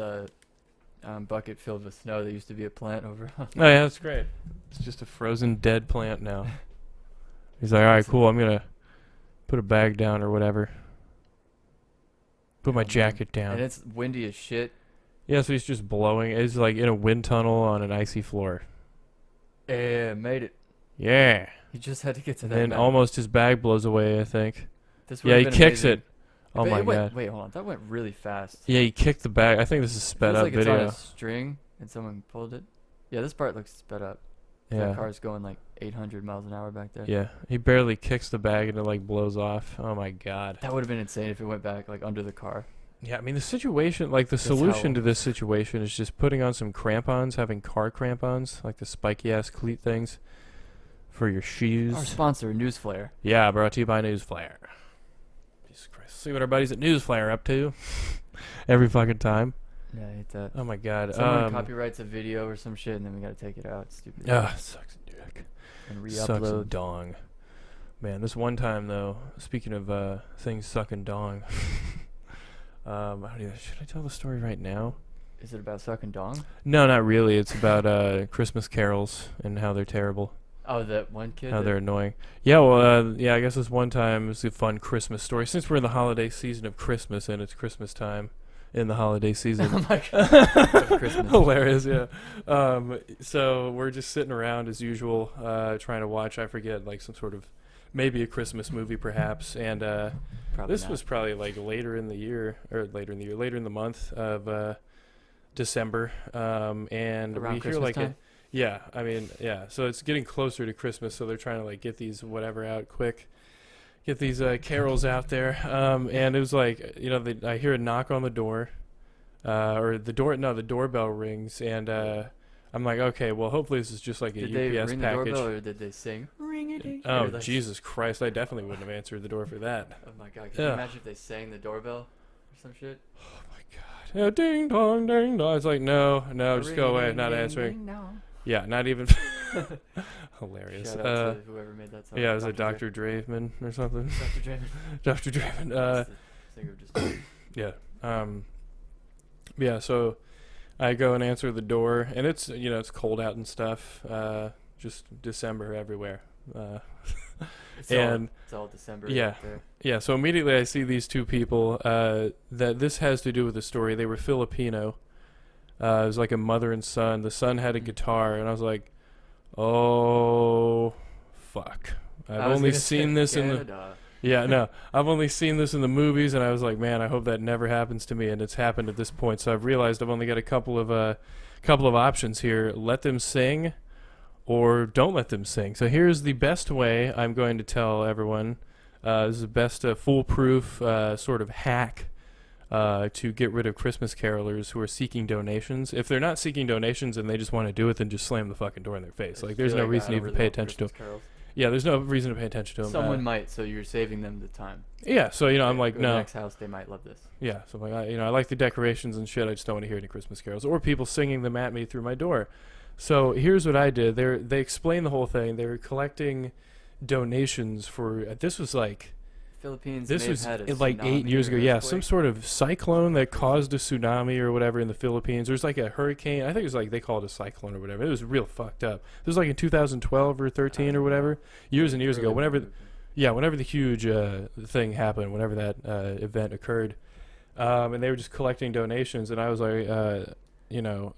bucket filled with snow. There used to be a plant over. Oh yeah, that's great. It's just a frozen dead plant now. He's like, all right, cool. I'm gonna put a bag down or whatever. Put my Oh, man. jacket down. And it's windy as shit. Yeah, so he's just blowing. He's like in a wind tunnel on an icy floor. Yeah, made it. Yeah. He just had to get to And that. then mountain. almost his bag blows away, I think. This Yeah, he would've been kicks amazing. it. Oh But my it went- God. Wait, hold on. That went really fast. Yeah, he kicked the bag. I think this is sped Feels up like it's on video. a string and someone pulled it. Yeah, this part looks sped up. That Yeah. car's going like 800 miles an hour back there. Yeah. He barely kicks the bag and it like blows off. Oh my God. That would have been insane if it went back like under the car. Yeah, I mean the situation, like the That's solution how- to this situation is just putting on some crampons, having car crampons, like the spiky ass cleat things for your shoes. Our sponsor, Newsflare. Yeah, brought to you by Newsflare. Jesus Christ. See what our buddies at Newsflare are up to every fucking time. Yeah, I hate that. Oh my God. Someone copyrights a video or some shit and then we gotta take it out. It's stupid. Sucks a dick. And Sucks a re-upload. dong. Man, this one time though, speaking of things sucking dong, I don't even, should I tell the story right now? Is it about sucking dong? No, not really. It's about Christmas carols and how they're terrible, Oh, that one kid. how that- they're annoying. Yeah, well, yeah, I guess this one time was a fun Christmas story. Since we're in the holiday season of Christmas and it's Christmas time in the holiday season. Oh my God. Of Christmas. Hilarious, yeah. So we're just sitting around as usual, trying to watch, I forget, like some sort of, maybe a Christmas movie perhaps. And Probably this not. was probably like later in the month of December. And Around we hear Christmas like time? yeah, I mean, yeah. So it's getting closer to Christmas, so they're trying to like get these whatever out quick. Get these carols out there. And it was like, I hear a knock on the door. The doorbell rings, and I'm like, okay, well, hopefully this is just like a Did they UPS ring the package. doorbell or did they sing? Ring-a-ding? Oh, Or like- Jesus Christ. I definitely wouldn't have answered the door for that. Oh my god, can you Ugh. imagine if they sang the doorbell or some shit? Oh, my God. Yeah, ding dong, ding dong. It's like, no, just go away. Not answering. Yeah, not even. Hilarious. Shout out to whoever made that song. Yeah, was it Dr. Draveman or something? Dr. Draven. Dr. Draven. That's the singer of Just Yeah. Yeah, so I go and answer the door, and it's, it's cold out and stuff. Just December everywhere. It's all December. Yeah. Right there. Yeah, so immediately I see these two people that this has to do with the story. They were Filipino. It was like a mother and son. The son had a guitar, and I was like, oh, fuck. I've only seen this in the... Yeah, no. I've only seen this in the movies, and I was like, man, I hope that never happens to me, and it's happened at this point. So I've realized I've only got a couple of options here. Let them sing, or don't let them sing. So here's the best way I'm going to tell everyone. This is the best foolproof sort of hack to get rid of Christmas carolers who are seeking donations. If they're not seeking donations and they just want to do it, then just slam the fucking door in their face. Like, there's no reason to even pay attention to them. Yeah, there's no reason to pay attention to them. Someone might, so you're saving them the time. Yeah, so I'm like, go to no. the next house, they might love this. Yeah, so I'm like, I like the decorations and shit. I just don't want to hear any Christmas carols or people singing them at me through my door. So here's what I did. They explained the whole thing. They were collecting donations for. This was like. Philippines. This was had a like 8 years ago. Yeah, some sort of cyclone that caused a tsunami or whatever in the Philippines. There's like a hurricane. I think it was like they called it a cyclone or whatever. It was real fucked up. It was like in 2012 or 13 or whatever. Years and years ago. Whenever the huge thing happened, whenever that event occurred, and they were just collecting donations, and I was like,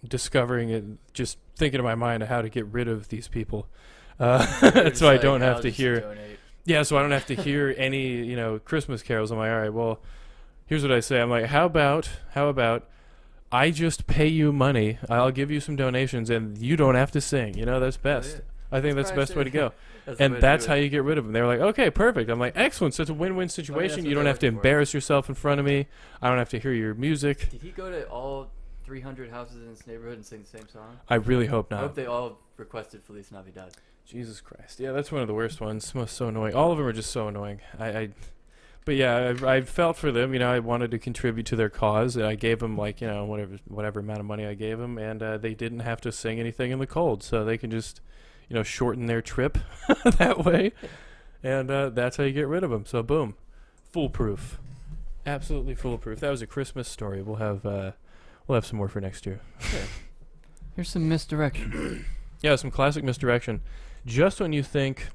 discovering it, just thinking in my mind of how to get rid of these people, so I don't have to hear. Donate. Yeah, so I don't have to hear any, Christmas carols. I'm like, all right, well, here's what I say. I'm like, how about I just pay you money, I'll give you some donations, and you don't have to sing. That's best. Yeah. I think that's the best way to go. And that's how you get rid of them. They were like, okay, perfect. I'm like, excellent. So it's a win-win situation. You don't have to embarrass yourself in front of me. I don't have to hear your music. Did he go to all 300 houses in this neighborhood and sing the same song? I really hope I not. hope they all requested Feliz Navidad. Jesus Christ. Yeah, that's one of the worst ones. So annoying. All of them are just so annoying. But yeah, I felt for them. I wanted to contribute to their cause. And I gave them whatever amount of money I gave them, and they didn't have to sing anything in the cold, so they can just shorten their trip that way. And that's how you get rid of them. So boom, foolproof, absolutely foolproof. That was a Christmas story. We'll have some more for next year. Okay. Here's some misdirection. Yeah, some classic misdirection. Just when you think,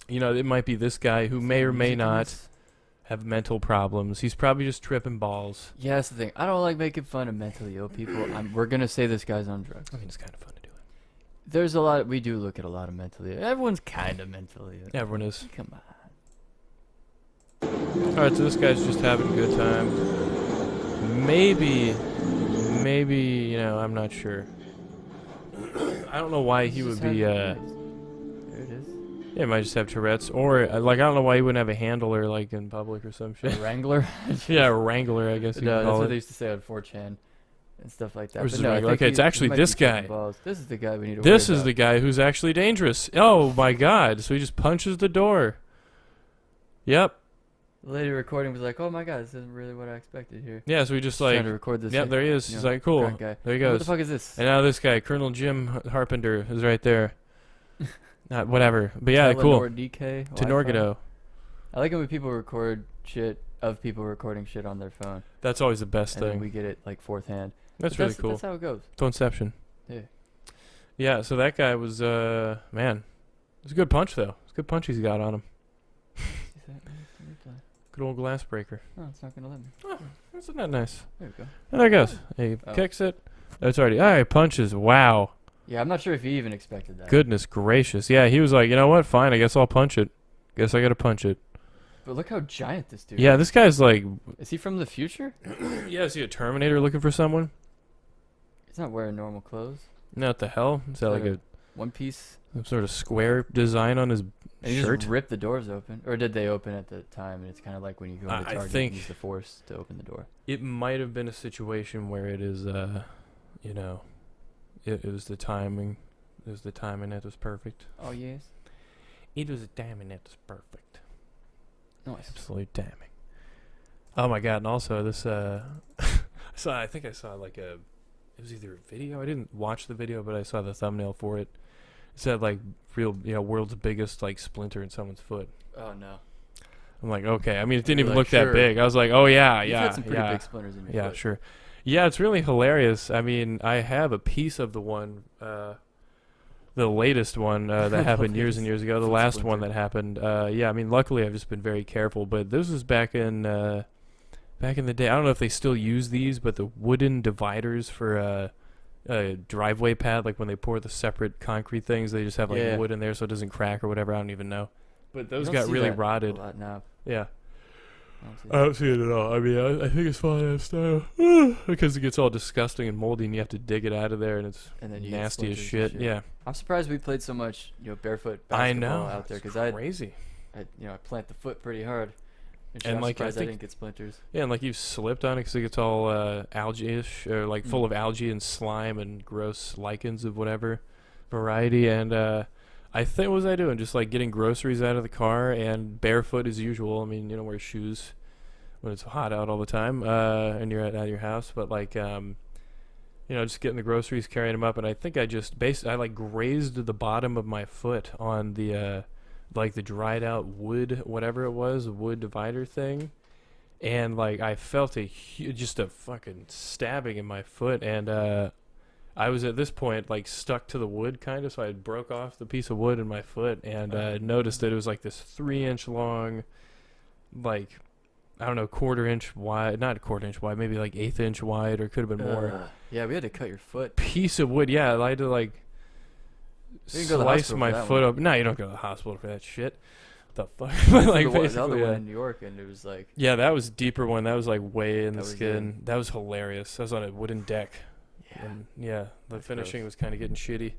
it might be this guy who may or may not have mental problems. He's probably just tripping balls. Yeah, that's the thing. I don't like making fun of mentally ill people. We're going to say this guy's on drugs. I mean, it's kind of fun to do it. There's a lot. We do look at a lot of mentally ill. Everyone's kind of mentally ill. Everyone is. Come on. All right, so this guy's just having a good time. Maybe, I'm not sure. I don't know why he would be. There it is. Yeah, he might just have Tourette's, or I don't know why he wouldn't have a handler like in public or some shit. A Wrangler. Yeah, a Wrangler, I guess you No, could that's call what it. they used to say on 4chan and stuff like that. Or is But it no, I Wrangler? think Okay, it's actually might this be tripping guy. balls. This is the guy we need to. This worry is about. the guy who's actually dangerous. Oh my God! So he just punches the door. Yep. The lady recording was like, "Oh my God, this isn't really what I expected here." Yeah, so he just Trying to record this. Yep, there he is. He's like, cool. drunk guy. There he What goes. the fuck is this? And now this guy, Colonel Jim Harpenter, is right there. Whatever. But yeah, Telenor cool. DK, To Wi-Fi. Norgado. I like it when people record shit of people recording shit on their phone. That's always the best And then thing. we get it like fourth hand. That's But really cool. That's how it goes. Phoneception. Yeah. Yeah, so that guy was, man. It was a good punch, though. It's a good punch he's got on him. Good old glass breaker. Oh, it's not gonna let me. Isn't that nice? There we go. And there it goes. He Oh. kicks it. It's already. All right, punches. Wow. Yeah, I'm not sure if he even expected that. Goodness gracious. Yeah, he was like, you know what? Fine, I guess I'll punch it. Guess I gotta punch it. But look how giant this dude Yeah, is. this guy's like, Is he from the future? yeah, is he a Terminator looking for someone? He's not wearing normal clothes. No, what the hell? Is that like a One Piece? some sort of square design on his And he shirt? just ripped the doors open. Or did they open at the time? And it's kind of like when you go into I Target think- and use the force to open the door. It might have been a situation where it is, you know, It was the timing. It was the timing that was perfect. Oh yes. It was the timing that was perfect. Nice. Absolute timing. Oh my god! And also this, I think I saw like it was either a video. I didn't watch the video, but I saw the thumbnail for it. It said like real, world's biggest like splinter in someone's foot. Oh no. I'm like, okay. I mean, it didn't You're even like, look that sure. big. I was like, oh yeah, You've yeah, had some pretty yeah. big splinters in your Yeah, foot. sure. Yeah, it's really hilarious. I mean, I have a piece of the one, the latest one that happened years and years ago. The Foot last one splinter. that happened. Yeah, I mean, luckily I've just been very careful. But this was back in the day. I don't know if they still use these, but the wooden dividers for a driveway pad, like when they pour the separate concrete things, they just have like Yeah. wood in there so it doesn't crack or whatever. I don't even know. But You those don't got see really that rotted. a lot now. Yeah. I don't see I that. don't see it at all. I mean, I think it's fine as style because it gets all disgusting and moldy, and you have to dig it out of there, and it's And then you get nasty as splinters shit. and Yeah, I'm surprised we played so much, barefoot I basketball know. out there It's because crazy. I plant the foot pretty hard. And, And, I'm like, I surprised I think- didn't get splinters. Yeah, and like you've slipped on it because it gets all algae-ish or like full Mm. of algae and slime and gross lichens of whatever variety. And I think what was I doing? Just like getting groceries out of the car and barefoot as usual. I mean, you don't wear shoes when it's hot out all the time and you're at your house, but like just getting the groceries, carrying them up, and I think I just I like grazed the bottom of my foot on the like the dried out wood, whatever it was, wood divider thing, and like I felt just a fucking stabbing in my foot, and I was at this point like stuck to the wood kind of, so I broke off the piece of wood in my foot and noticed that it was like this 3-inch long, like I don't know, quarter-inch wide, not a quarter-inch wide, maybe like 1/8 inch wide, or could have been more. Yeah, we had to cut your foot. Piece of wood, yeah. I had to like You can go to the slice hospital my for that foot one. up. No, you don't go to the hospital for that shit. The fuck? Like like the other basically, one yeah. in New York, and it was like, Yeah, that was a deeper one. That was like way in That the was skin. in. That was hilarious. That was on a wooden deck. yeah, And yeah, the That's finishing gross. was kind of getting shitty.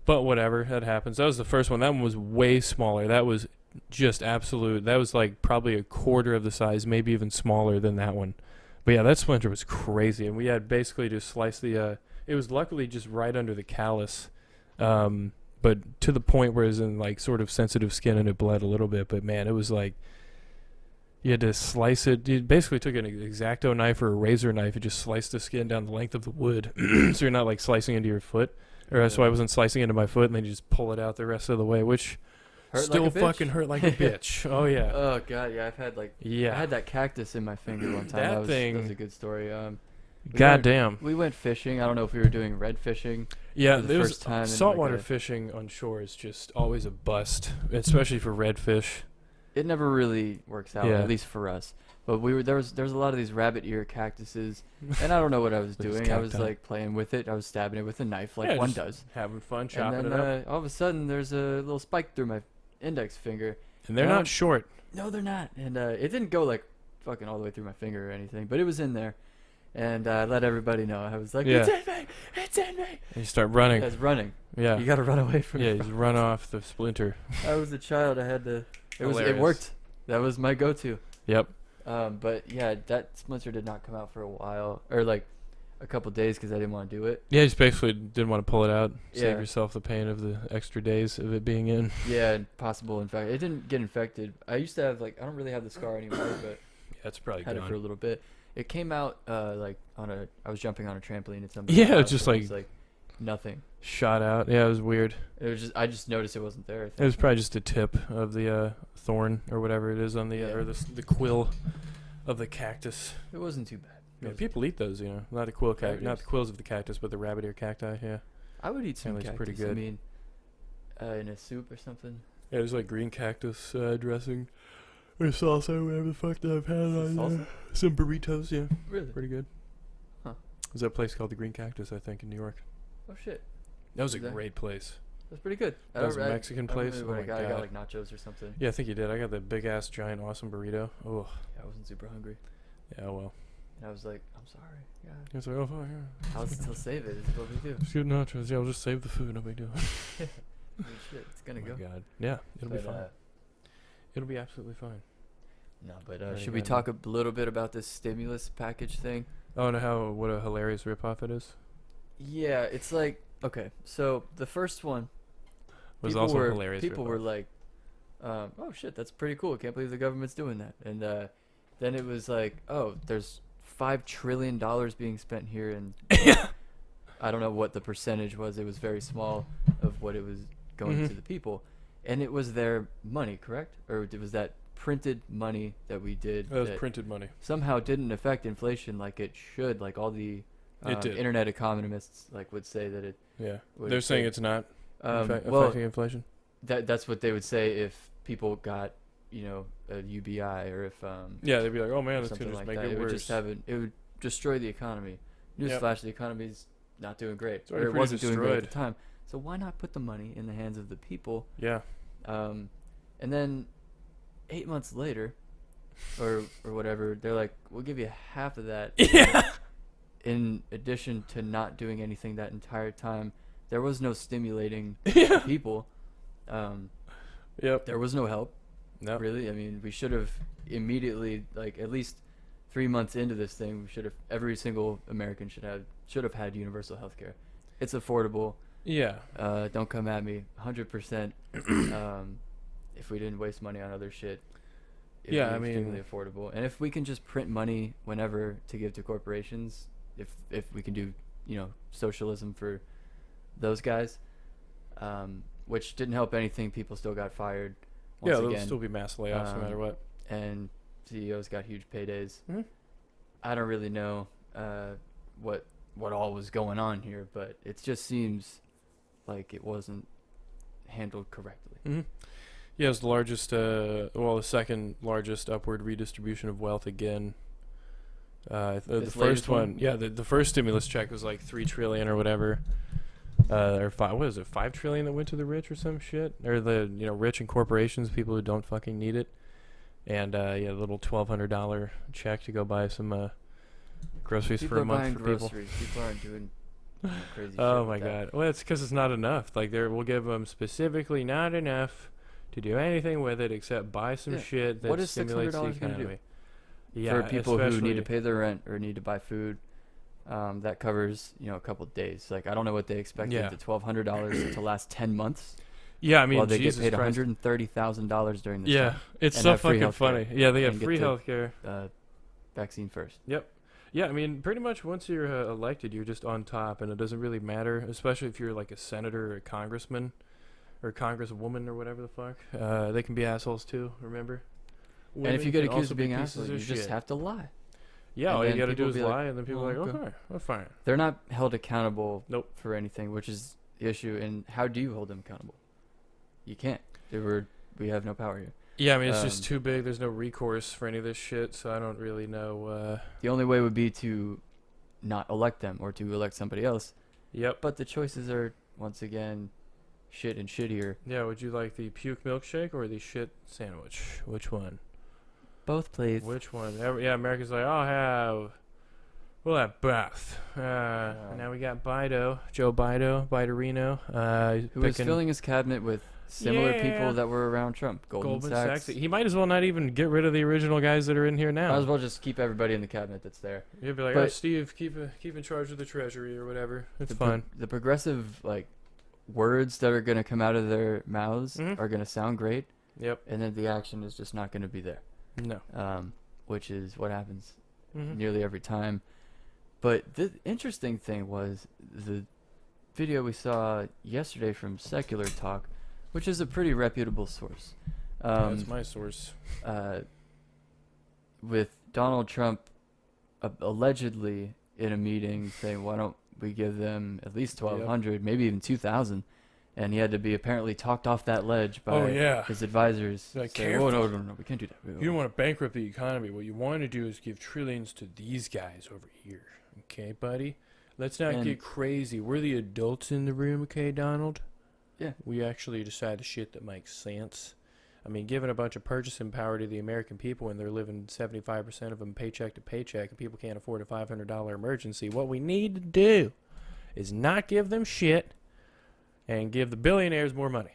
But whatever, that happens. That was the first one. That one was way smaller. That was just absolute. That was like probably a quarter of the size, maybe even smaller than that one. But yeah, that splinter was crazy. And we had basically just sliced the, it was luckily just right under the callus. But to the point where it was in like sort of sensitive skin and it bled a little bit. But man, it was like, you had to slice it. You basically took an X-Acto knife or a razor knife and just sliced the skin down the length of the wood. So you're not like slicing into your foot. Or so I wasn't slicing into my foot, and then you just pull it out the rest of the way, which hurt still like a bitch. fucking hurt like a bitch. Oh yeah, Oh god, yeah, I've had like yeah. I had that cactus in my finger one time. That That was thing- a good story. We Goddamn. We went fishing. I don't know if we were doing red fishing. Yeah, for the it was first time in, saltwater like, a- fishing on shore is just always a bust, especially for redfish. It never really works out, Yeah. at least for us. But there was a lot of these rabbit ear cactuses, and I don't know what I was They're just doing. I was cacti. like playing with it. I was stabbing it with a knife, like Yeah, one just does. Having fun And chopping then it up, all of a sudden, there's a little spike through my index finger. and they're and not I'm- short. No, they're not. And it didn't go like fucking all the way through my finger or anything, but it was in there. And I let everybody know. I was like, Yeah. "It's in me! It's in me!" And you start running. I was running. Yeah, You gotta run away from yeah. it. You just run off the splinter. I was a child. I had to. It Hilarious. worked. That was my go-to. Yep. But yeah, that splinter did not come out for a while, or like a couple days, because I didn't want to do it. Yeah, you just basically didn't want to pull it out. Save Yeah. yourself the pain of the extra days of it being in. Yeah, and possible. In fact, it didn't get infected. I used to have I don't really have the scar anymore, but That's probably had it for a gone. little bit. It came out like I was jumping on a trampoline at somebody's Yeah, house, just and it was, like- nothing. Shot out. Yeah, it was weird. It was I just noticed it wasn't there. I It think. was probably just a tip of the thorn or whatever it is on the Yeah. or the quill of the cactus. It wasn't too bad. Yeah, people eat those, not the quill Rabbit not ears? the quills of the cactus, but the rabbit ear cacti. Yeah, I would eat some Apparently cactus. it's pretty I good. mean, in a soup or something. yeah. There's like green cactus dressing or salsa, whatever the fuck that I've had on Salsa? some burritos. Yeah, Really? pretty good. Huh. There's a place called the Green Cactus, I think, in New York. Oh shit. That was a Is that- great place. That's pretty good. That was a Mexican I don't place? remember what Oh I my got. I got God. like nachos or something. Yeah, I think you did. I got the big ass, giant, awesome burrito. Oh, Yeah, I wasn't super hungry, yeah. Well, and I was like, "I'm sorry, God. it's like, oh fuck, yeah. I'll still save it. This is what we do." Just get nachos. Yeah, I'll just save the food. No big deal. I mean, shit, it's gonna Oh go. my God. Yeah, it'll be But, fine. It'll be absolutely fine. No, but Very should we good. talk a little bit about this stimulus package thing? Oh, and what a hilarious ripoff it is. Yeah, it's like Okay, so the first one Was people also were, hilarious. People were ripoff. like, "Oh shit, that's pretty cool. I can't believe the government's doing that." And then it was like, "Oh, there's $5 trillion being spent here," and I don't know what the percentage was. It was very small of what it was going to the people, and it was their money, correct? Or was that printed money that we did? That was that printed money. somehow didn't affect inflation like it should. Like all the It did. internet economists like would say that it. Yeah. Would They're saying say- it's not well, affecting inflation. that's what they would say if people got, a UBI or if Yeah, they'd be like, oh man, or it's something gonna just like make that. it It would worse. just it would destroy the economy. Yep. Newsflash: the economy's not doing great, It's already or it pretty wasn't doing great at the destroyed. time. So why not put the money in the hands of the people? Yeah. And then 8 months later, or whatever, they're like, we'll give you half of that. Yeah. In addition to not doing anything that entire time, there was no stimulating Yeah. people. Yep. There was no help, No. really. I mean, we should have immediately, like at least 3 months into this thing, we should have every single American should have had universal health care. It's affordable. Yeah. Don't come at me. 100%. If we didn't waste money on other shit, it'd Yeah, be I mean- extremely affordable. And if we can just print money whenever to give to corporations, if we can do, socialism for those guys, which didn't help anything. People still got fired. Yeah, Once there'll again, still be mass layoffs no matter what. and CEOs got huge paydays. Mhm. I don't really know what all was going on here, but it just seems like it wasn't handled correctly. Mm-hmm. Yeah, it's the largest, the second largest upward redistribution of wealth again. The This first latest one, one? yeah, the first stimulus check was like $3 trillion or whatever, or what is it, $5 trillion that went to the rich or some shit, or the rich and corporations, people who don't fucking need it, and a little $1,200 check to go buy some groceries People for are a month buying for groceries. People aren't doing crazy shit. Oh with my that. god! Well, it's because it's not enough. Like we'll give them specifically not enough to do anything with it except buy some Yeah. shit that What is stimulates the $600 gonna do? economy. Yeah, For people who need to especially- pay their rent or need to buy food, that covers a couple days. Like I don't know what they expected Yeah. the $1,200 to last 10 months. Yeah, I mean, while they Jesus get paid Christ. $130,000 during this Yeah, time. it's and so have free fucking healthcare funny. Yeah, they and have get free to- healthcare. Vaccine first. Yep. Yeah, I mean, pretty much once you're elected, you're just on top, and it doesn't really matter, especially if you're like a senator or a congressman or congresswoman or whatever the fuck. They can be assholes too, remember? And if you Women get can accused also of be being pieces assholes, of you just shit. have to lie. Yeah, and all you then gotta do people is be like, lie, and then people are like, "Well, okay, well, fine. They're not held accountable Nope. for anything, which is the issue. And how do you hold them accountable? You can't. We have no power here. Yeah, I mean, it's just Um, too big. There's no recourse for any of this shit, so I don't really know. The only way would be to not elect them or to elect somebody else. Yep. But the choices are, once again, shit and shittier. Yeah, would you like the puke milkshake or the shit sandwich? Which one? Both, please. Which one? Yeah, America's like, we'll have both. Now we got Joe Biderino. Who was filling his cabinet with similar people that were around Trump. Goldman Sachs. He might as well not even get rid of the original guys that are in here now. Might as well just keep everybody in the cabinet that's there. You'd be like, But- Steve, keep in charge of the treasury or whatever. It's The fine. the progressive words that are gonna come out of their mouths Mhm. are gonna sound great, Yep. and then the action is just not gonna be there. No. Which is what happens Mhm. nearly every time. But the interesting thing was the video we saw yesterday from Secular Talk, which is a pretty reputable source. That's my source. With Donald Trump allegedly in a meeting saying, why don't we give them at least 1,200, maybe even 2,000? And he had to be apparently talked off that ledge by his advisors. Like, saying, oh, no, we can't do that. You don't want to bankrupt the economy. What you want to do is give trillions to these guys over here. Okay, buddy? Let's not And- get crazy. We're the adults in the room, okay, Donald? Yeah. We actually decide the shit that makes sense. I mean, giving a bunch of purchasing power to the American people when they're living 75% of them paycheck to paycheck and people can't afford a $500 emergency, what we need to do is not give them shit and give the billionaires more money.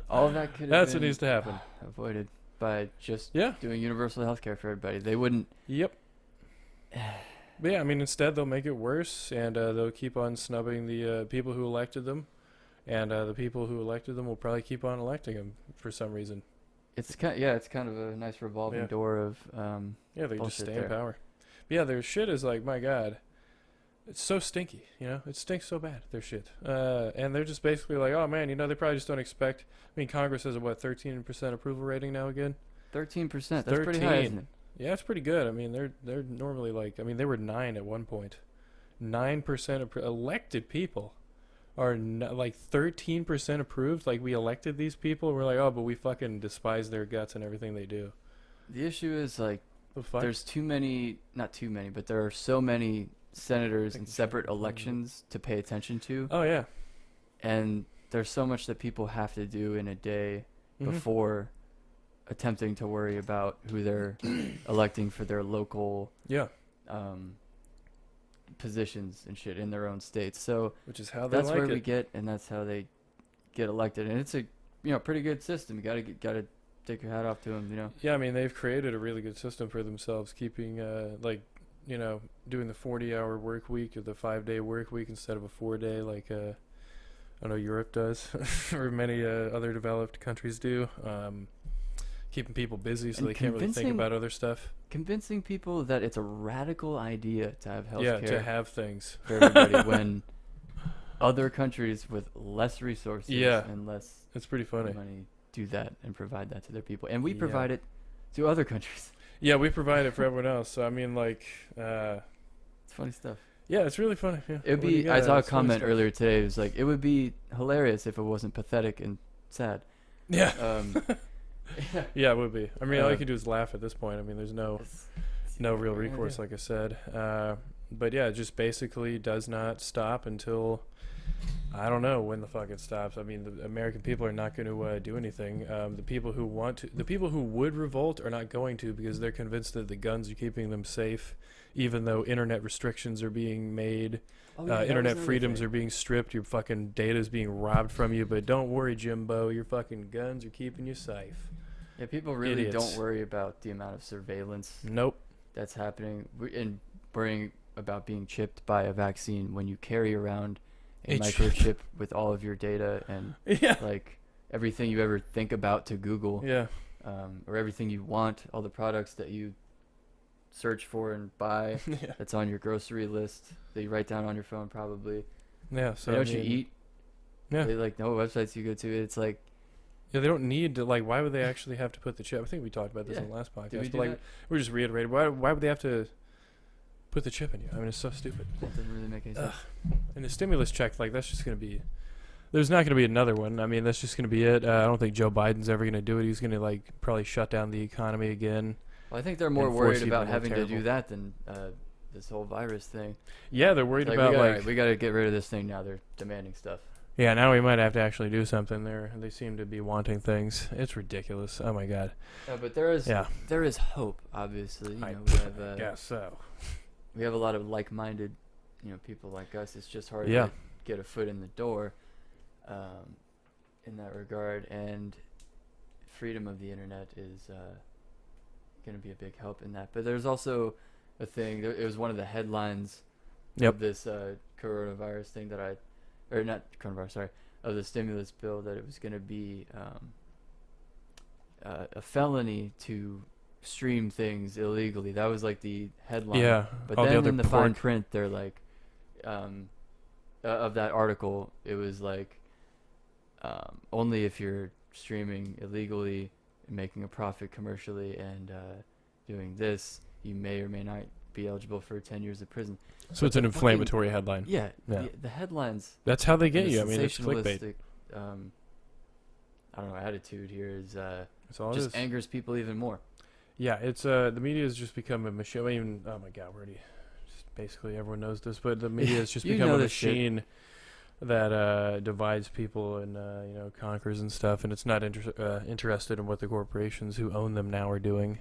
All of that could have That's been what needs to happen. avoided by just Yeah. doing universal health care for everybody. They wouldn't. Yep. But yeah, I mean, instead they'll make it worse, and they'll keep on snubbing the people who elected them, and the people who elected them will probably keep on electing them for some reason. It's kind of a nice revolving Yeah. door of Yeah, they just bullshit stay in there. power. But yeah, their shit is like, my God, it's so stinky. You know, it stinks so bad. Their shit, and they're just basically like, oh man, you know, they probably just don't expect. I mean, Congress has a 13% approval rating now again. 13%. That's pretty high, isn't it? Yeah, it's pretty good. I mean, they're normally like, I mean, they were 9 at one point. 9% of elected people are like 13% approved. Like, we elected these people, and we're like, oh, but we fucking despise their guts and everything they do. The issue is like The fuck? there's not too many, but there are so many senators and separate elections to pay attention to, Oh yeah. and there's so much that people have to do in a day Mhm. before attempting to worry about who they're electing for their local Yeah, positions and shit in their own states. So which is how they that's like where it. we get, and that's how they get elected. And it's a pretty good system. You gotta take your hat off to them. You know. Yeah, I mean, they've created a really good system for themselves, keeping doing the 40-hour work week or the 5-day work week instead of a 4-day like I know Europe does or many other developed countries do. Keeping people busy so And they can't really think convincing- about other stuff. Convincing people that it's a radical idea to have health Yeah, care to have things. for everybody when other countries with less resources Yeah. and less It's pretty funny. money do that and provide that to their people, and we Yeah. provide it to other countries. Yeah, we provide it for everyone else. So I mean, like, It's funny stuff. yeah, it's really funny. Yeah. It would When you be. get I it, saw a it's funny comment stuff. earlier today. It was like, it would be hilarious if it wasn't pathetic and sad. Yeah. Yeah. Yeah, it would be. I mean, all Uh, you can do is laugh at this point. I mean, there's no It's real yeah, recourse, yeah. like I said. But yeah, it just basically does not stop until I don't know when the fuck it stops. I mean, the American people are not going to do anything. The people who would revolt are not going to, because they're convinced that the guns are keeping them safe, even though internet restrictions are being made. Oh, yeah, that Internet was another freedoms thing. are being stripped. Your fucking data is being robbed from you. But don't worry, Jimbo. Your fucking guns are keeping you safe. Yeah, people really Idiots. don't worry about the amount of surveillance Nope. that's happening and worrying about being chipped by a vaccine when you carry around a A chip. microchip with all of your data and Yeah. like everything you ever think about to Google, Yeah. or everything you want, all the products that you search for and buy Yeah. that's on your grocery list that you write down on your phone probably. Yeah. So They know I what you mean, eat. Yeah. They like know what websites you go to. It's like, Yeah, they don't need to, like, why would they actually have to put the chip? I think we talked about this Yeah. in the last podcast. did we but do like, that? we're just reiterating, why would they have to put the chip in you? I mean, it's so stupid. That doesn't really make any sense. And the stimulus check, like, that's just going to be, there's not going to be another one. I mean, that's just going to be it. I don't think Joe Biden's ever going to do it. He's going to, like, probably shut down the economy again. Well, I think they're more and worried force even about more having to do terrible. that than this whole virus thing. Yeah, they're worried Like, about, like, we gotta get rid of this thing now. They're demanding stuff. yeah, now we might have to actually do something there. They seem to be wanting things. It's ridiculous. Oh, my God. But there is Yeah. there is hope. Obviously, I we have guess so. we have a lot of like-minded, people like us. It's just hard Yeah. to get a foot in the door, in that regard. And freedom of the internet is going to be a big help in that. But there's also a thing. It was one of the headlines Yep. of this coronavirus thing not coronavirus, sorry, of the stimulus bill, that it was going to be a felony to stream things illegally. That was like the headline. Yeah. But all then the other in the fine porn. print, they're like, of that article, it was like, only if you're streaming illegally and making a profit commercially and doing this, you may or may not be eligible for 10 years of prison. So it's an inflammatory headline. Yeah, Yeah. the headlines. That's how they and get the you. I mean, it's clickbait. sensationalistic, I don't know, attitude here is That's all it just is. angers people even more. Yeah, it's the media has just become a machine. I mean, oh my God, just basically everyone knows this, but the media has just You become know a this shit. machine that divides people and conquers and stuff, and it's not interested in what the corporations who own them now are doing.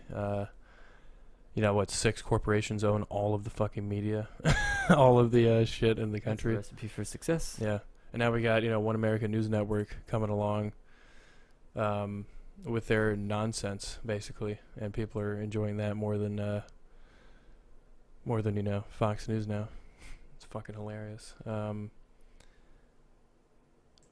6 corporations own all of the fucking media, all of the shit in the That's the country. recipe for success. Yeah, and now we got One American News Network coming along, with their nonsense basically, and people are enjoying that more than More than you know. Fox News now. It's fucking hilarious.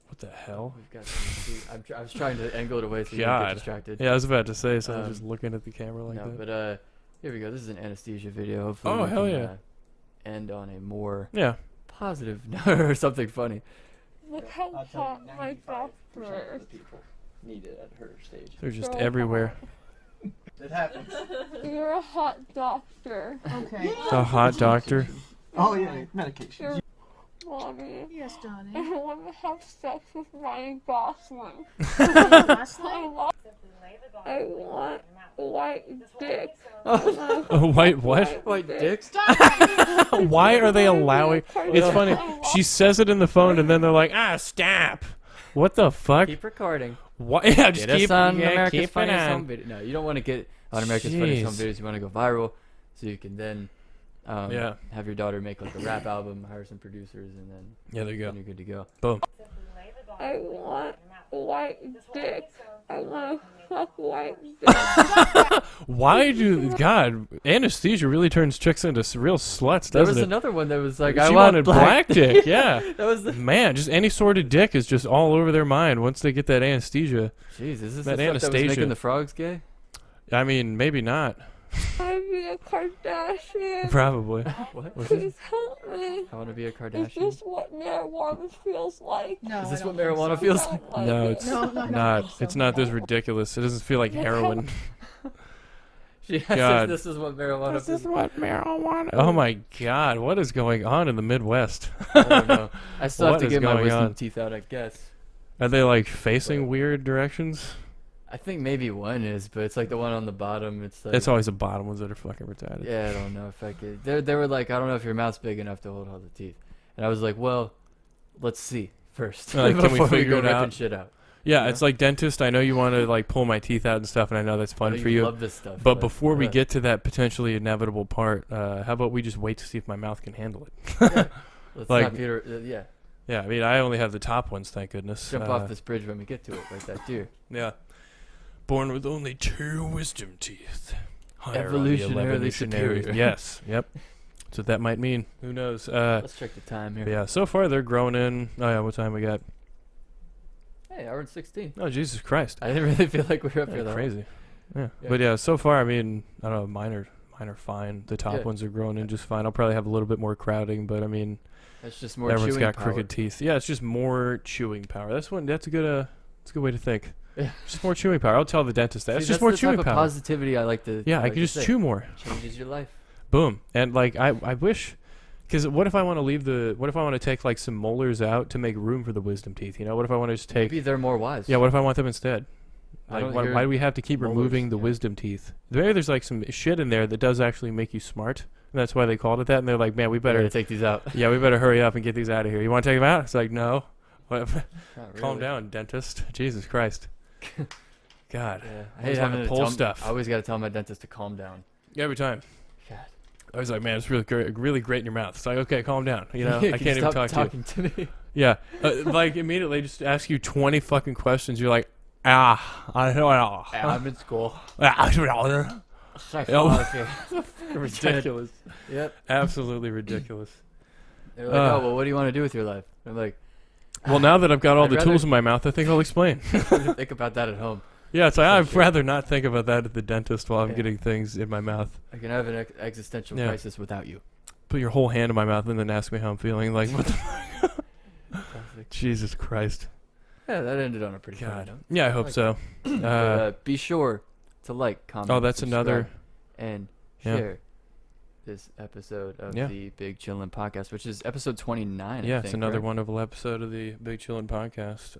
What the hell? We've got I was trying to angle it away so you don't God. get distracted. Yeah, I was about to say, so I was just looking at the camera like No, that. but here we go. This is an anesthesia video. Hopefully Oh, we hell can, yeah. End on a more Yeah. positive note or something funny. Look how hot my doctor is. Need it at her stage. They're just everywhere. It happens. You're a hot doctor. Okay. A hot doctor. Oh yeah, medication. Mommy, Yes, darling. I want to have sex with Ryan Gosling. I want white dick. A white what? White dicks? Why are they allowing? It's funny. She says it in the phone, and then they're like, stop. What the fuck? Keep recording. What? Yeah, just Get keep, us on yeah, America's keep it Funniest on. Home Video. No, you don't want to get on America's Funniest Home Jeez. Videos. You want to go viral, so you can then Yeah. have your daughter make like a rap album, hire some producers, and then Yeah, there you then go. you're good to go. Boom. I want white dick. I want to fuck white dick. Why do God anesthesia really turns chicks into real sluts? There Doesn't was it? another one that was like, She I want wanted black dick. Yeah. That was the. Man, just any sort of dick is just all over their mind once they get that anesthesia. Jeez, is this That the stuff that was Anastasia. making the frogs gay? I mean, maybe not. I be a Kardashian. Probably. What? Please help me. I want to be a Is Kardashian. this what marijuana feels like? No, Is I this don't what marijuana think so. feels I like? don't like No, it. it's No, no, I don't not. think so. It's not this ridiculous. It doesn't feel like heroin. She God. says this is what marijuana feels like. what marijuana? Oh my God, what is going on in the Midwest? I don't know. I still have What to is get my going wisdom on? teeth out, I guess. Are they like facing weird directions? I think maybe one is, but it's like the one on the bottom. It's like It's always the bottom ones that are fucking retarded. yeah, I don't know if I could. They were like, I don't know if your mouth's big enough to hold all the teeth, and I was like, well, let's see first Like, can we before figure go it ripping out? shit out. Yeah, You it's like dentist. I know you want to like pull my teeth out and stuff, and I know that's I fun know for you. Love this stuff, But before we uh, get to that potentially inevitable part, how about we just wait to see if my mouth can handle it? let's like- not Peter. Yeah, Yeah, I mean, I only have the top ones, thank goodness. jump off this bridge when we get to it, like that deer. Yeah. Born with only 2 wisdom teeth. Higher on the Evolutionarily 11 superior. Yes, yep. That's what that might mean. Who knows? Let's check the time here. Yeah, so far they're growing in. Oh, yeah, what time we got? Hey, hour and 16. Oh, Jesus Christ. I didn't really feel like we were up here Yeah, that crazy. Yeah. Yeah. But yeah, so far, I mean, I don't know, mine are fine. The top Yeah. ones are growing in just fine. I'll probably have a little bit more crowding, but I mean, That's just more everyone's chewing got power. crooked teeth. Yeah, it's just more chewing power. That's a good way to think. Yeah. Just more chewing power. I'll tell the dentist that. See, It's just that's more the chewing type power. of positivity I like to. Yeah, I like can to just say. chew more. Changes your life. Boom. And like I wish, because what if I want to take like some molars out to make room for the wisdom teeth? You know, what if I want to just take? Maybe they're more wise. Yeah, what if I want them instead? I Like, don't why, hear why do we have to keep molars, removing the yeah. wisdom teeth? Maybe there's like some shit in there that does actually make you smart, and that's why they called it that. And they're like, man, we Better better, take these out. yeah, we better hurry up and get these out of here. You want to take them out? It's like, no. What? Not Calm really. down, dentist. Jesus Christ. God. Yeah, I Always hate having having to to pull tell stuff. I always got to tell my dentist to calm down. Every time. God. I was like, man, it's really great in your mouth. It's like, okay, calm down. You know, Yeah, I can can't you even stop talk to you. talking to me. Yeah, like immediately just ask you 20 fucking questions. You're like, I don't know. I'm in school. Ridiculous. Yep. Absolutely ridiculous. They're like, oh, well, what do you want to do with your life? I'm like, Well, now that I've got all I'd the rather- tools in my mouth, I think I'll explain. think about that at home. Yeah, it's like, For I'd sure. rather not think about that at the dentist while I'm Yeah. getting things in my mouth. I can have an existential Yeah. crisis without you. Put your whole hand in my mouth and then ask me how I'm feeling. Like, what the Classic. Jesus Christ. Yeah, that ended on a pretty funny God. note. Yeah, I hope like so. But, be sure to like, comment, Oh, that's subscribe, another. and Yeah. share this episode of Yeah. the Big Chillin Podcast, which is episode 29. Yeah, I it's think, another right? wonderful episode of the Big Chillin Podcast.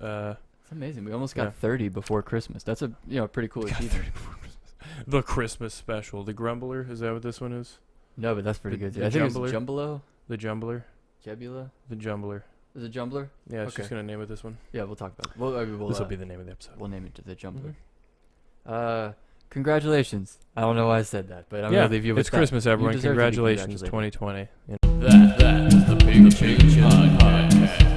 It's amazing. We almost got Yeah. 30 before Christmas. That's a pretty cool Got achievement. 30 before Christmas. The Christmas special. The Grumbler, is that what this one is? No, but that's pretty The- good. Too. the I think Jumbler? it's Jumblo, The Jumbler? Jebula. The Jumbler. Is it Jumbler? Yeah, it's Okay. just going to name it this one. Yeah, we'll talk about it. Well, maybe This will be the name of the episode. we'll name it to the Jumbler. Mhm. Congratulations. I don't know why I said that, but I'm Yeah, gonna leave you with it's that. Christmas, You everyone. deserve to be Congratulations, congratulated. 2020. That was the Big Chillin Podcast.